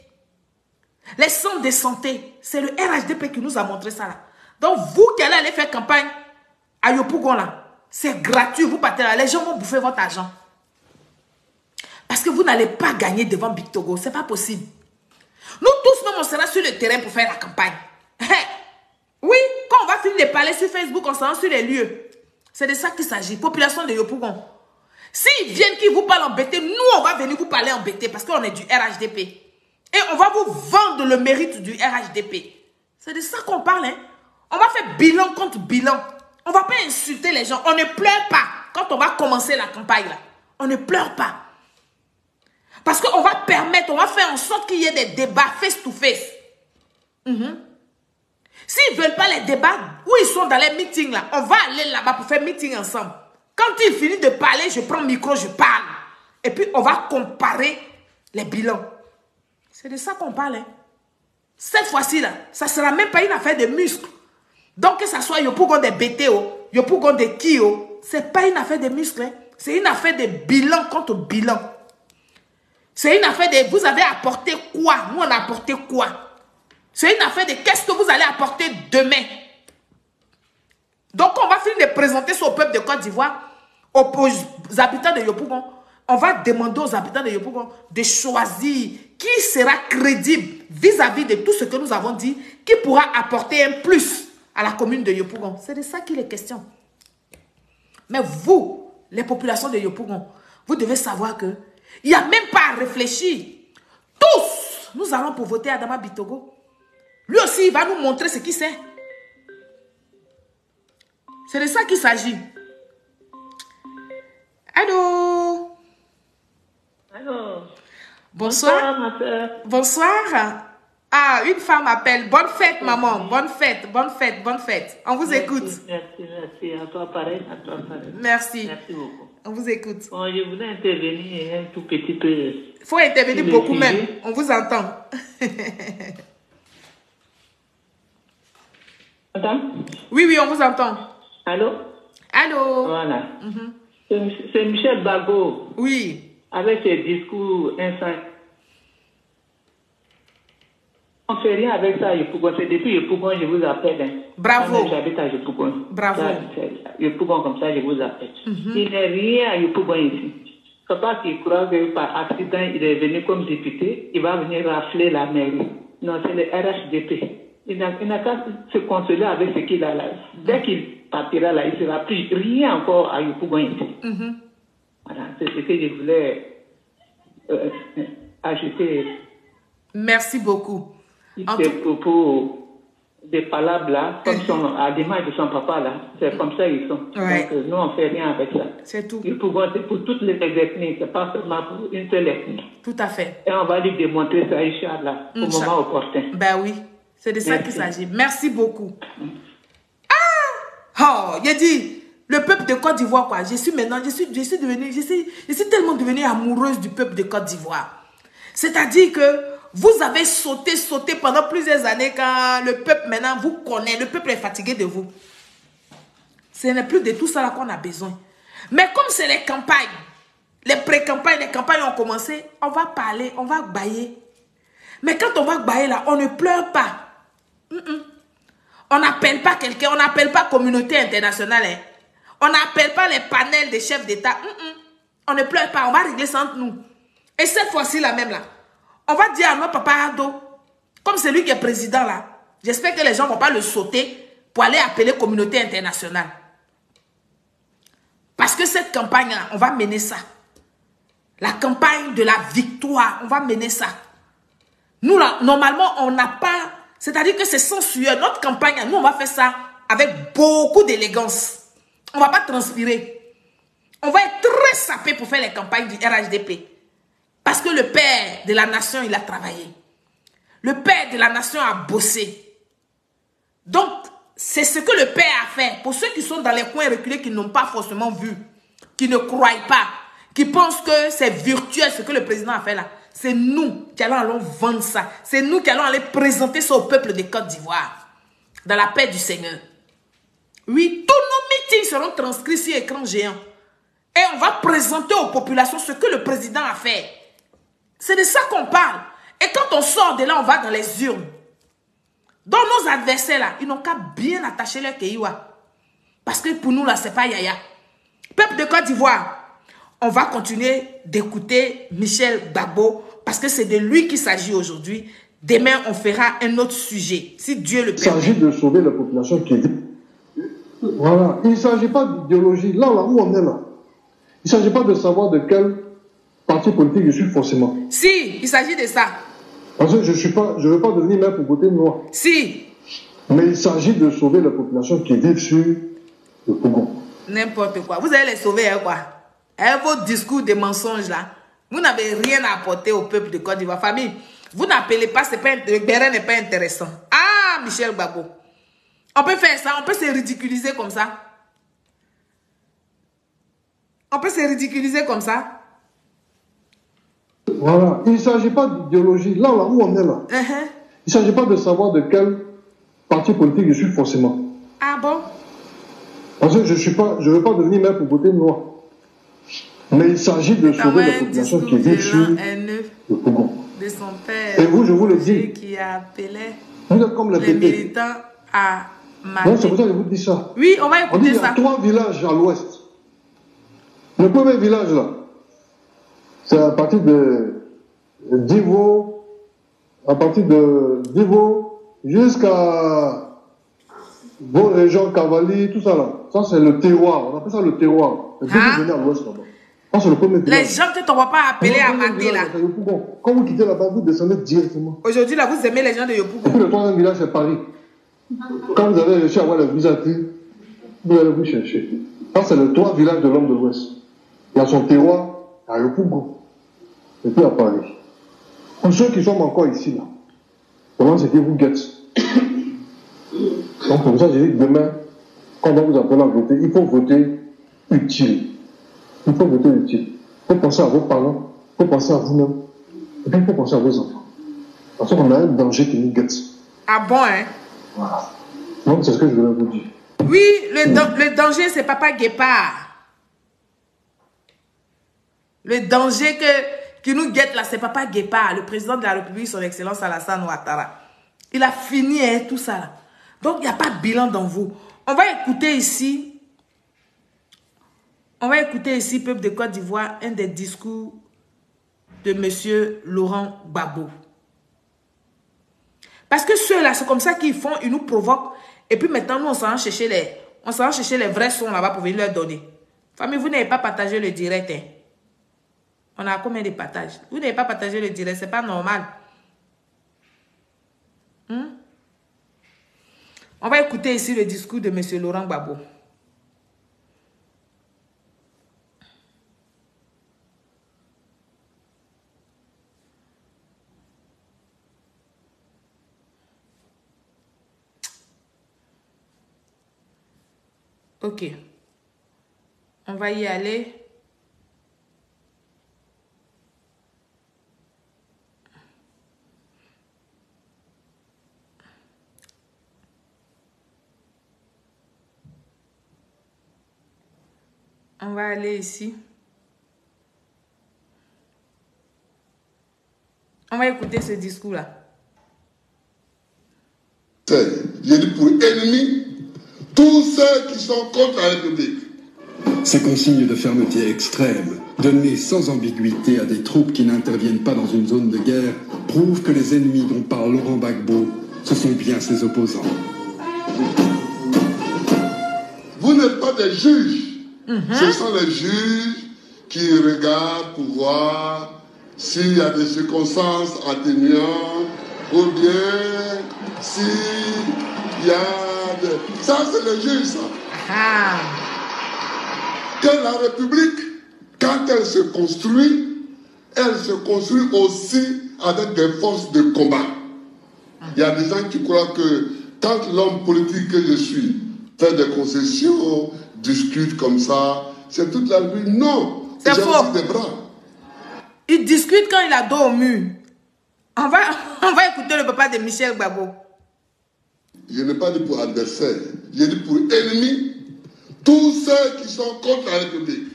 Les centres de santé. C'est le RHDP qui nous a montré ça là. Donc, vous qui allez aller faire campagne à Yopougon là, c'est gratuit, vous partez là, les gens vont bouffer votre argent. Parce que vous n'allez pas gagner devant Big Togo, c'est pas possible. Nous tous, nous, on sera sur le terrain pour faire la campagne. Oui, quand on va finir de parler sur Facebook, on sera sur les lieux. C'est de ça qu'il s'agit, population de Yopougon. S'ils viennent qui vous parlent en BT, nous, on va venir vous parler en BT parce qu'on est du RHDP. Et on va vous vendre le mérite du RHDP. C'est de ça qu'on parle, hein. On va faire bilan contre bilan. On ne va pas insulter les gens. On ne pleure pas quand on va commencer la campagne là. On ne pleure pas. Parce qu'on va permettre, on va faire en sorte qu'il y ait des débats face to face. S'ils ne veulent pas les débats, où ils sont dans les meetings là, on va aller là-bas pour faire meeting ensemble. Quand ils finissent de parler, je prends le micro, je parle. Et puis on va comparer les bilans. C'est de ça qu'on parle. Hein. Cette fois-ci là, ça ne sera même pas une affaire de muscles. Donc que ça soit Yopougon de BTO, Yopougon de Kio, ce n'est pas une affaire de muscles. Hein. C'est une affaire de bilan contre bilan. C'est une affaire de vous avez apporté quoi? Nous on a apporté quoi? C'est une affaire de qu'est-ce que vous allez apporter demain? Donc on va finir de présenter ça au peuple de Côte d'Ivoire, aux habitants de Yopougon. On va demander aux habitants de Yopougon de choisir qui sera crédible vis-à-vis de tout ce que nous avons dit, qui pourra apporter un plus à la commune de Yopougon. C'est de ça qu'il est question. Mais vous, les populations de Yopougon, vous devez savoir que il n'y a même pas à réfléchir. Tous, nous allons pour voter Adama Bitogo. Lui aussi, il va nous montrer ce qu'il sait. C'est de ça qu'il s'agit. Allô? Allô? Bonsoir. Bonsoir, ma soeur. Bonsoir. Ah, une femme appelle. Bonne fête, maman. Bonne fête, bonne fête, bonne fête. On vous écoute. Merci. À toi pareil, Merci. Merci beaucoup. On vous écoute. Bon, je voulais intervenir un tout petit peu. Il faut intervenir sur le beaucoup sujet. même. On vous entend. Attends. Oui, on vous entend. Allô? Allô? Voilà. C'est Michel Bago, Oui. avec ses discours incendiaires. On ne fait rien avec ça, Yopougon. C'est depuis Yopougon, je vous appelle. Hein. Bravo. J'habite à Yopougon. Bravo. Yopougon, comme ça, je vous appelle. Il n'est rien à Yopougon ici. Il ne faut pas qu'il croit que par accident, il est venu comme député, il va venir rafler la mairie. Non, c'est le RHDP. Il n'a qu'à se consoler avec ce qu'il a là. Dès qu'il partira là, il ne sera plus rien encore à Yopougon ici. Voilà, c'est ce que je voulais ajouter. Merci beaucoup. Des propos, des palabres là, comme à l'image de son papa là, c'est comme ça ils sont. Ouais. Donc nous on fait rien avec ça. C'est tout. C'est pour toutes les ethnies, c'est pas seulement pour une seule ethnie. Tout à fait. Et on va lui démontrer ça, Inch'Allah, au moment opportun. Ben oui, c'est de ça qu'il s'agit. Merci beaucoup. Ah! Oh, il a dit, le peuple de Côte d'Ivoire, quoi. Je suis tellement devenue amoureuse du peuple de Côte d'Ivoire. C'est-à-dire que vous avez sauté pendant plusieurs années quand le peuple maintenant vous connaît. Le peuple est fatigué de vous. Ce n'est plus de tout ça là qu'on a besoin. Mais comme c'est les campagnes, les pré-campagnes, les campagnes ont commencé, on va parler, on va bailler. Mais quand on va bailler là, on ne pleure pas. On n'appelle pas quelqu'un, on n'appelle pas communauté internationale. Hein. On n'appelle pas les panels des chefs d'État. On ne pleure pas, on va régler ça entre nous. Et cette fois-ci là même là, on va dire à notre papa Ado, comme c'est lui qui est président là, j'espère que les gens ne vont pas le sauter pour aller appeler communauté internationale. Parce que cette campagne là, on va mener ça. La campagne de la victoire, on va mener ça. Nous là, normalement, on n'a pas, c'est-à-dire que c'est sans sueur. Notre campagne, nous on va faire ça avec beaucoup d'élégance. On ne va pas transpirer. On va être très sapé pour faire les campagnes du RHDP. Parce que le père de la nation, il a travaillé. Le père de la nation a bossé. Donc, c'est ce que le père a fait. Pour ceux qui sont dans les coins reculés, qui n'ont pas forcément vu, qui ne croient pas, qui pensent que c'est virtuel ce que le président a fait là, c'est nous qui allons vendre ça. C'est nous qui allons aller présenter ça au peuple de Côte d'Ivoire. Dans la paix du Seigneur. Oui, tous nos meetings seront transcrits sur écran géant. Et on va présenter aux populations ce que le président a fait. C'est de ça qu'on parle. Et quand on sort de là, on va dans les urnes. Donc nos adversaires là, ils n'ont qu'à bien attacher leur kéiwa. Parce que pour nous là, c'est pas yaya. Peuple de Côte d'Ivoire, on va continuer d'écouter Michel Gbagbo parce que c'est de lui qu'il s'agit aujourd'hui. Demain, on fera un autre sujet, si Dieu le permet. Il s'agit de sauver la population qui vit. Voilà. Il ne s'agit pas d'idéologie. Là où on est là, il ne s'agit pas de savoir de quel parti politique je suis forcément. Si, il s'agit de ça. Parce que je ne veux pas devenir maire pour voter noir. Si. Mais il s'agit de sauver la population qui vit sur le Congo. N'importe quoi. Vous allez les sauver, hein, quoi. Avec vos discours de mensonges, là. Vous n'avez rien à apporter au peuple de Côte d'Ivoire. Famille, vous n'appelez pas, le Bérin n'est pas intéressant. Ah, Michel Gbagbo. On peut faire ça, on peut se ridiculiser comme ça. On peut se ridiculiser comme ça. Voilà. Il ne s'agit pas d'idéologie. Là où on est là. Il ne s'agit pas de savoir de quel parti politique je suis forcément. Ah bon? Parce que je ne veux pas devenir maire pour voter noir. Mais il s'agit de sauver la population qui vit sur le Congo. De son père. Et vous, je vous le dis. Qui appelait vous êtes comme les militants à non, c'est pour ça que je vous dis ça. Oui, on va écouter ça. Il y a 3 villages à l'ouest. Le premier village là, c'est à partir de Divo, jusqu'à vos régions Cavali, tout ça là. Ça c'est le terroir. On appelle ça le terroir. Et vous venez à l'ouest là-bas. Ça, c'est le premier Les village. gens que tu ne vas pas appeler à mater là. Quand vous quittez là-bas, vous descendez directement. Aujourd'hui, là, vous aimez les gens de Et Yopougon. puis le troisième village, c'est Paris. Quand vous avez réussi à avoir le visa, vous allez vous chercher. Ça, c'est le 3 villages de l'homme de l'Ouest. Il y a son terroir à Yopougon. Et puis à Paris. Pour ceux qui sont encore ici, là, comment c'est qu'ils vous guettent? Donc, comme ça, j'ai dit que demain, quand on va vous appeler à voter, il faut voter utile. Il faut voter utile. Il faut penser à vos parents, il faut penser à vous-même, et puis il faut penser à vos enfants. Parce qu'on a un danger qui nous guette. Ah bon, hein? Voilà. Donc, c'est ce que je voulais vous dire. Oui, le danger, c'est Papa Guépard. Le danger qui nous guette là, c'est Papa Guépard, le président de la République, son Excellence Alassane Ouattara. Il a fini hein, tout ça là. Donc, il n'y a pas de bilan dans vous. On va écouter ici, peuple de Côte d'Ivoire, un des discours de M. Laurent Gbagbo. Parce que ceux-là, c'est comme ça qu'ils font, ils nous provoquent. Et puis maintenant, nous, on s'en va chercher les vrais sons là-bas pour venir leur donner. Famille, vous n'avez pas partagé le direct. Hein. On a combien de partages? Vous n'avez pas partagé le direct, c'est pas normal. On va écouter ici le discours de M. Laurent Gbagbo. Ok. On va y aller. On va aller ici. On va écouter ce discours-là. J'ai dit pour ennemis tous ceux qui sont contre la République. Ces consignes de fermeté extrême, données sans ambiguïté à des troupes qui n'interviennent pas dans une zone de guerre, prouvent que les ennemis dont parle Laurent Gbagbo, ce sont bien ses opposants. Vous n'êtes pas des juges. Ce sont les juges qui regardent pour voir s'il y a des circonstances atténuantes ou bien s'il y a des... Ça, c'est les juges, ça. Que la République, quand elle se construit aussi avec des forces de combat. Il y a des gens qui croient que quand l'homme politique que je suis fait des concessions, discute comme ça, c'est toute la vie. Non, c'est faux. Aussi des bras. Il discute quand il a dos au mur. On va écouter le papa de Michel Gbagbo. Je n'ai pas dit pour adversaire, j'ai dit pour ennemis, tous ceux qui sont contre la République.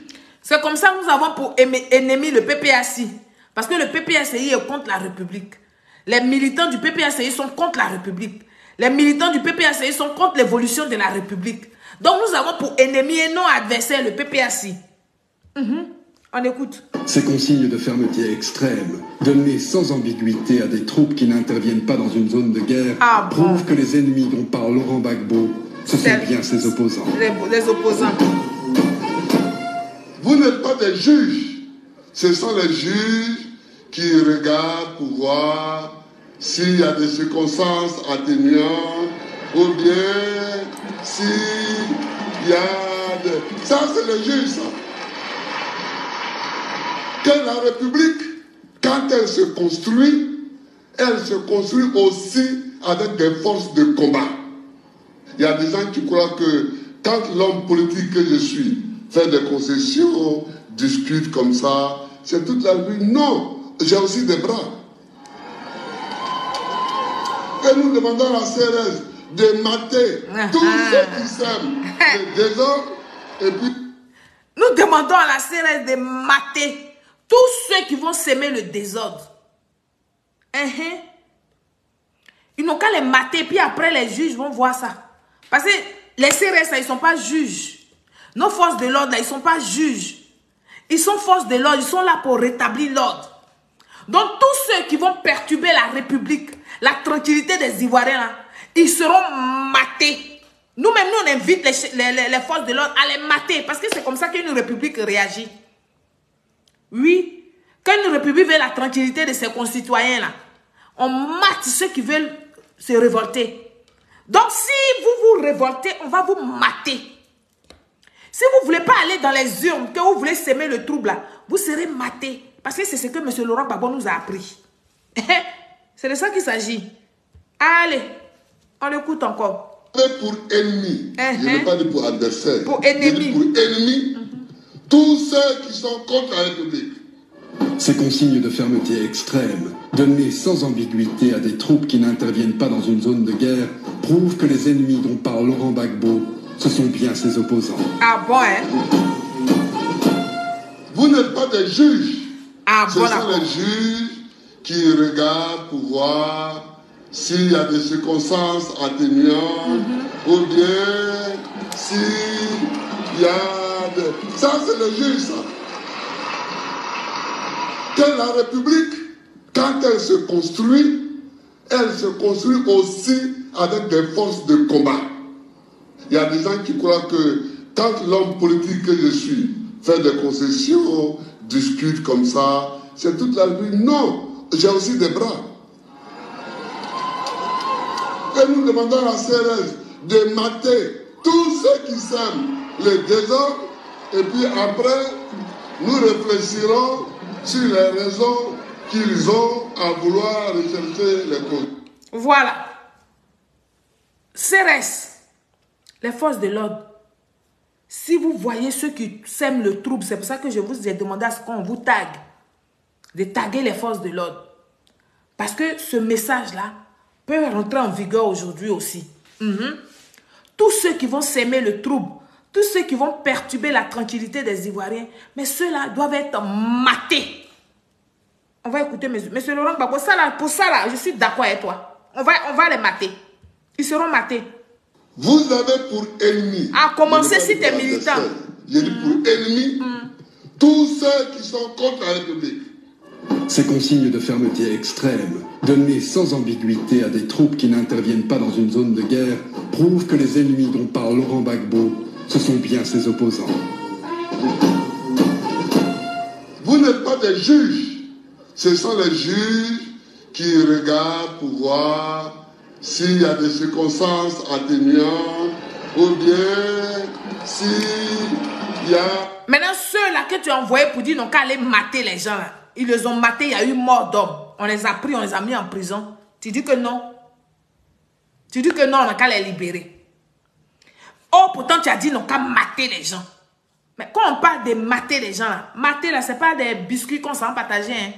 C'est comme ça que nous avons pour ennemi le PPACI. Parce que le PPACI est contre la République. Les militants du PPACI sont contre la République. Les militants du PPACI sont contre l'évolution de la République. Donc nous avons pour ennemi et non adversaire le PPACI. On écoute. Ces consignes de fermeté extrême, données sans ambiguïté à des troupes qui n'interviennent pas dans une zone de guerre, prouvent que les ennemis dont parle Laurent Gbagbo, ce sont bien ses opposants. Les opposants. Vous n'êtes pas des juges. Ce sont les juges qui regardent pour voir s'il y a des circonstances atténuantes ou bien s'il y a des... Ça, c'est les juges, ça. Que la République, quand elle se construit aussi avec des forces de combat. Il y a des gens qui croient que quand l'homme politique que je suis fait des concessions, discute comme ça, c'est toute la vie. Non, j'ai aussi des bras. Et nous demandons à la CRS de mater tous ceux qui sèment le désordre et puis... Nous demandons à la CRS de mater tous ceux qui vont s'aimer le désordre. Ils n'ont qu'à les mater, puis après les juges vont voir ça. Parce que les CRS, ils ne sont pas juges. Nos forces de l'ordre, ils ne sont pas juges. Ils sont forces de l'ordre, ils sont là pour rétablir l'ordre. Donc tous ceux qui vont perturber la République, la tranquillité des Ivoiriens, là, ils seront matés. Nous-mêmes, nous, on invite les forces de l'ordre à les mater. Parce que c'est comme ça qu'une République réagit. Oui. Quand une république veut la tranquillité de ses concitoyens, là, on mate ceux qui veulent se révolter. Donc, si vous vous révoltez, on va vous mater. Si vous ne voulez pas aller dans les urnes, que vous voulez semer le trouble, là, vous serez maté. Parce que c'est ce que M. Laurent Gbagbo nous a appris. C'est de ça qu'il s'agit. Allez, on l'écoute encore. Pour ennemi, je n'ai pas dit pour adversaire. Pour ennemi. Pour ennemi, tous ceux qui sont contre la République. Ces consignes de fermeté extrême, données sans ambiguïté à des troupes qui n'interviennent pas dans une zone de guerre, prouvent que les ennemis dont parle Laurent Gbagbo, ce sont bien ses opposants. Ah bon, hein? Vous n'êtes pas des juges. Ah Ce bon, sont les juges qui regardent pour voir s'il y a des circonstances atténuantes ou bien s'il y a des... Ça, c'est le juge, ça. Que la République, quand elle se construit aussi avec des forces de combat. Il y a des gens qui croient que quand l'homme politique que je suis fait des concessions, discute comme ça, c'est toute la vie. Non, j'ai aussi des bras. Et nous demandons à la CRS de mater tous ceux qui sèment le désordre et puis après, nous réfléchirons sur les raisons qu'ils ont à vouloir rechercher les causes. Voilà. CRS, les forces de l'ordre. Si vous voyez ceux qui sèment le trouble, c'est pour ça que je vous ai demandé à ce qu'on vous tague. De taguer les forces de l'ordre. Parce que ce message-là peut rentrer en vigueur aujourd'hui aussi. Tous ceux qui vont s'aimer le trouble, tous ceux qui vont perturber la tranquillité des Ivoiriens, mais ceux-là doivent être matés. On va écouter monsieur Laurent Gbagbo. Pour ça, là, je suis d'accord avec toi. On va les mater. Ils seront matés. Vous avez pour ennemi... À commencer si tu es militant. J'ai dit pour ennemi tous ceux qui sont contre la République. Ces consignes de fermeté extrême, données sans ambiguïté à des troupes qui n'interviennent pas dans une zone de guerre, prouvent que les ennemis dont parle Laurent Gbagbo, ce sont bien ses opposants. Vous n'êtes pas des juges. Ce sont les juges qui regardent pour voir s'il y a des circonstances atténuantes ou bien s'il y a... Maintenant, ceux-là que tu as envoyés pour dire non qu'à aller mater les gens, là, ils les ont matés, il y a eu mort d'hommes. On les a pris, on les a mis en prison. Tu dis que non. Tu dis que non, on n'a qu'à les libérer. Oh, pourtant tu as dit non qu'à mater les gens. Mais quand on parle de mater les gens, là, mater là, c'est pas des biscuits qu'on s'en partage. Hein.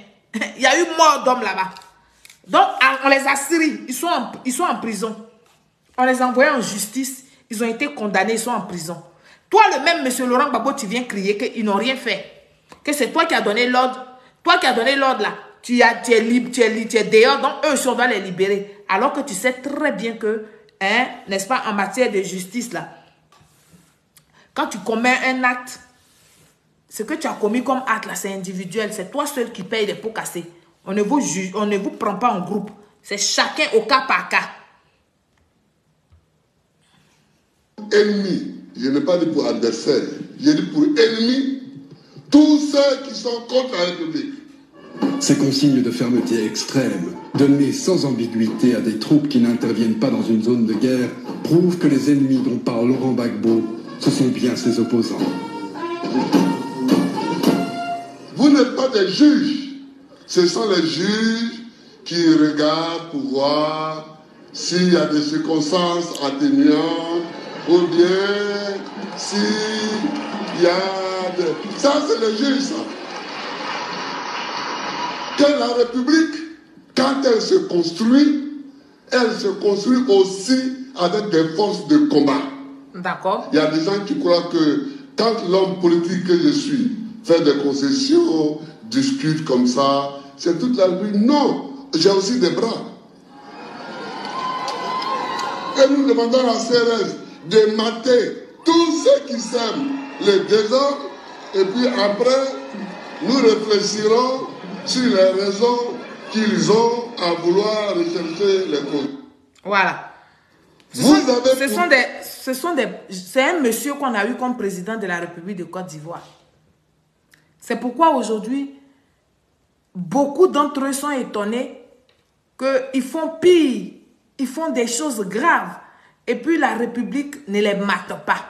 Il y a eu mort d'hommes là-bas. Donc, on les a serrés. Ils sont en prison. On les a envoyés en justice. Ils ont été condamnés. Ils sont en prison. Toi, le même monsieur Laurent Gbagbo, tu viens crier qu'ils n'ont rien fait. Que c'est toi qui as donné l'ordre. Toi qui as donné l'ordre là. Tu es libre, tu es dehors. Donc, eux, on doit les libérer. Alors que tu sais très bien que, hein, n'est-ce pas, en matière de justice là, quand tu commets un acte, ce que tu as commis comme acte là, c'est individuel. C'est toi seul qui paye les pots cassés. On ne vous prend pas en groupe. C'est chacun au cas par cas. Ennemi, je n'ai pas dit pour adversaire, j'ai dit pour ennemi, tous ceux qui sont contre la République. Ces consignes de fermeté extrême, données sans ambiguïté à des troupes qui n'interviennent pas dans une zone de guerre, prouvent que les ennemis dont parle Laurent Gbagbo, ce sont bien ses opposants. Vous n'êtes pas des juges. Ce sont les juges qui regardent pour voir s'il y a des circonstances atténuantes ou bien s'il y a des... Ça, c'est le juge, ça. Que la République, quand elle se construit aussi avec des forces de combat. D'accord. Il y a des gens qui croient que quand l'homme politique que je suis fait des concessions, discute comme ça, c'est toute la vie. Non, j'ai aussi des bras. Et nous demandons à la CRS de mater tous ceux qui sèment le désordre et puis après, nous réfléchirons sur les raisons qu'ils ont à vouloir rechercher les causes. Voilà. C'est un monsieur qu'on a eu comme président de la République de Côte d'Ivoire. C'est pourquoi aujourd'hui, beaucoup d'entre eux sont étonnés qu'ils font pire, ils font des choses graves. Et puis la République ne les mate pas.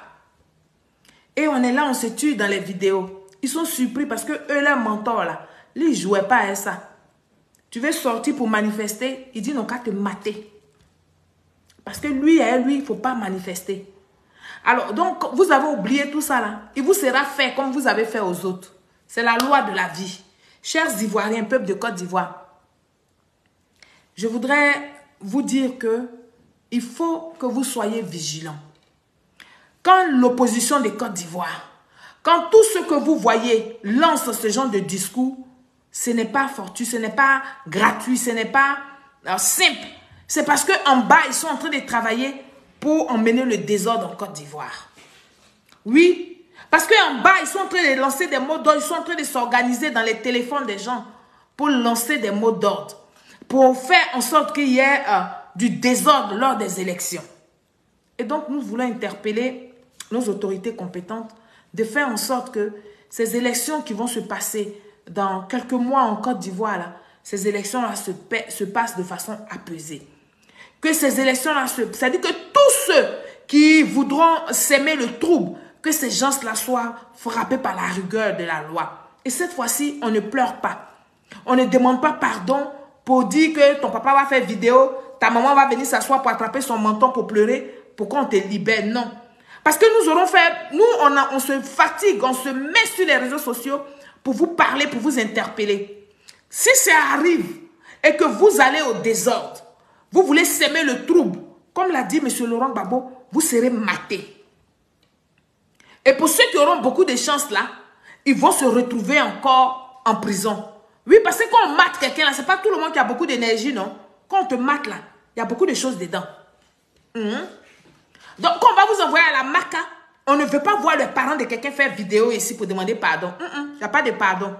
Et on est là, on se tue dans les vidéos. Ils sont surpris parce que eux, leur mentor là, lui, ils ne jouaient pas à ça. Tu veux sortir pour manifester, il dit non, qu'à te mater. Parce que lui, il ne faut pas manifester. Alors, donc, vous avez oublié tout ça là. Il vous sera fait comme vous avez fait aux autres. C'est la loi de la vie. Chers Ivoiriens, peuple de Côte d'Ivoire, je voudrais vous dire que il faut que vous soyez vigilants. Quand l'opposition de Côte d'Ivoire, quand tout ce que vous voyez lance ce genre de discours, ce n'est pas fortuit, ce n'est pas gratuit, ce n'est pas simple. C'est parce qu'en bas, ils sont en train de travailler pour emmener le désordre en Côte d'Ivoire. Oui, parce qu'en bas, ils sont en train de lancer des mots d'ordre, ils sont en train de s'organiser dans les téléphones des gens pour lancer des mots d'ordre, pour faire en sorte qu'il y ait du désordre lors des élections. Et donc, nous voulons interpeller nos autorités compétentes de faire en sorte que ces élections qui vont se passer dans quelques mois en Côte d'Ivoire, ces élections-là se passent de façon apaisée. Que ces élections-là, c'est-à-dire que tous ceux qui voudront s'aimer le trouble, que ces gens-là soient frappés par la rigueur de la loi. Et cette fois-ci, on ne pleure pas. On ne demande pas pardon pour dire que ton papa va faire vidéo, ta maman va venir s'asseoir pour attraper son menton pour pleurer, pour qu'on te libère. Non. Parce que nous aurons fait, nous, on se fatigue, on se met sur les réseaux sociaux pour vous parler, pour vous interpeller. Si ça arrive et que vous allez au désordre, vous voulez s'aimer le trouble, comme l'a dit M. Laurent Gbagbo, vous serez matés. Et pour ceux qui auront beaucoup de chance là, ils vont se retrouver encore en prison. Oui, parce que quand on mate quelqu'un là, c'est pas tout le monde qui a beaucoup d'énergie, non? Quand on te mate là, il y a beaucoup de choses dedans. Donc, quand on va vous envoyer à la MACA, on ne veut pas voir les parents de quelqu'un faire vidéo ici pour demander pardon. Il n'y a pas de pardon.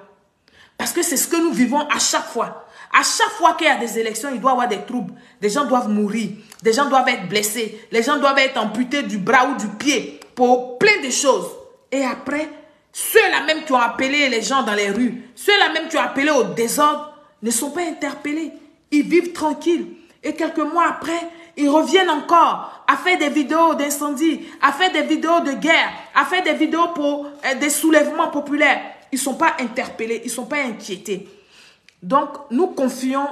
Parce que c'est ce que nous vivons à chaque fois. À chaque fois qu'il y a des élections, il doit y avoir des troubles. Des gens doivent mourir. Des gens doivent être blessés. Les gens doivent être amputés du bras ou du pied pour plein de choses. Et après, ceux-là même qui ont appelé les gens dans les rues, ceux-là même qui ont appelé au désordre, ne sont pas interpellés. Ils vivent tranquilles. Et quelques mois après, ils reviennent encore à faire des vidéos d'incendie, à faire des vidéos de guerre, à faire des vidéos pour des soulèvements populaires. Ils ne sont pas interpellés, ils ne sont pas inquiétés. Donc, nous confions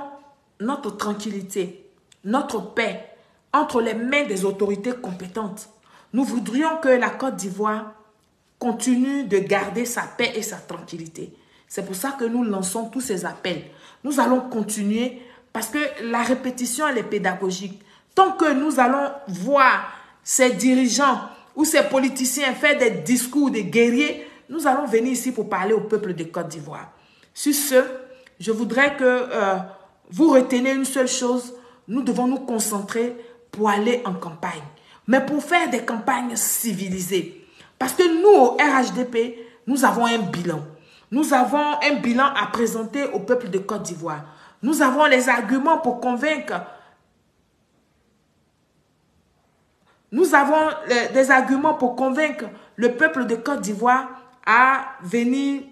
notre tranquillité, notre paix entre les mains des autorités compétentes. Nous voudrions que la Côte d'Ivoire continue de garder sa paix et sa tranquillité. C'est pour ça que nous lançons tous ces appels. Nous allons continuer parce que la répétition, elle est pédagogique. Tant que nous allons voir ces dirigeants ou ces politiciens faire des discours de guerriers, nous allons venir ici pour parler au peuple de Côte d'Ivoire. Sur ce, je voudrais que vous reteniez une seule chose. Nous devons nous concentrer pour aller en campagne. Mais pour faire des campagnes civilisées. Parce que nous, au RHDP, nous avons un bilan. Nous avons un bilan à présenter au peuple de Côte d'Ivoire. Nous avons les arguments pour convaincre. Nous avons des arguments pour convaincre le peuple de Côte d'Ivoire à venir,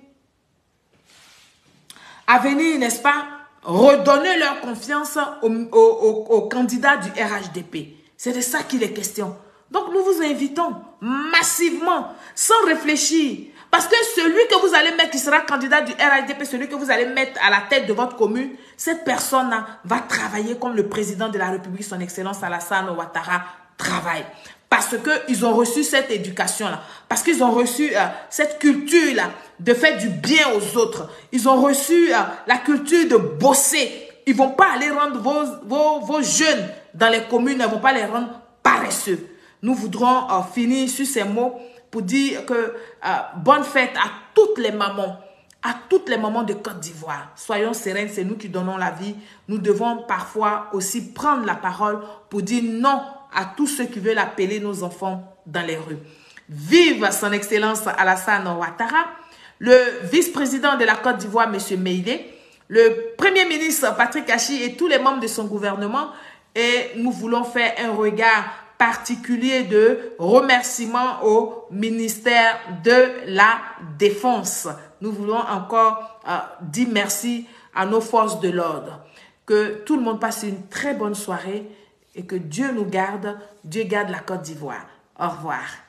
n'est-ce pas, redonner leur confiance aux candidats du RHDP. C'est de ça qu'il est question. Donc nous vous invitons massivement, sans réfléchir. Parce que celui que vous allez mettre, qui sera candidat du RHDP, celui que vous allez mettre à la tête de votre commune, cette personne va travailler comme le président de la République, son Excellence Alassane Ouattara, travaille. Parce qu'ils ont reçu cette éducation-là. Parce qu'ils ont reçu cette culture-là de faire du bien aux autres. Ils ont reçu la culture de bosser. Ils ne vont pas aller rendre vos jeunes dans les communes, ils ne vont pas les rendre paresseux. Nous voudrons finir sur ces mots pour dire que bonne fête à toutes les mamans. À toutes les mamans de Côte d'Ivoire. Soyons sereines, c'est nous qui donnons la vie. Nous devons parfois aussi prendre la parole pour dire non à tous ceux qui veulent appeler nos enfants dans les rues. Vive son Excellence Alassane Ouattara, le vice-président de la Côte d'Ivoire, M. Meïlé, le Premier ministre Patrick Achi et tous les membres de son gouvernement. Et nous voulons faire un regard particulier de remerciement au ministère de la Défense. Nous voulons encore dire merci à nos forces de l'ordre. Que tout le monde passe une très bonne soirée et que Dieu nous garde. Dieu garde la Côte d'Ivoire. Au revoir.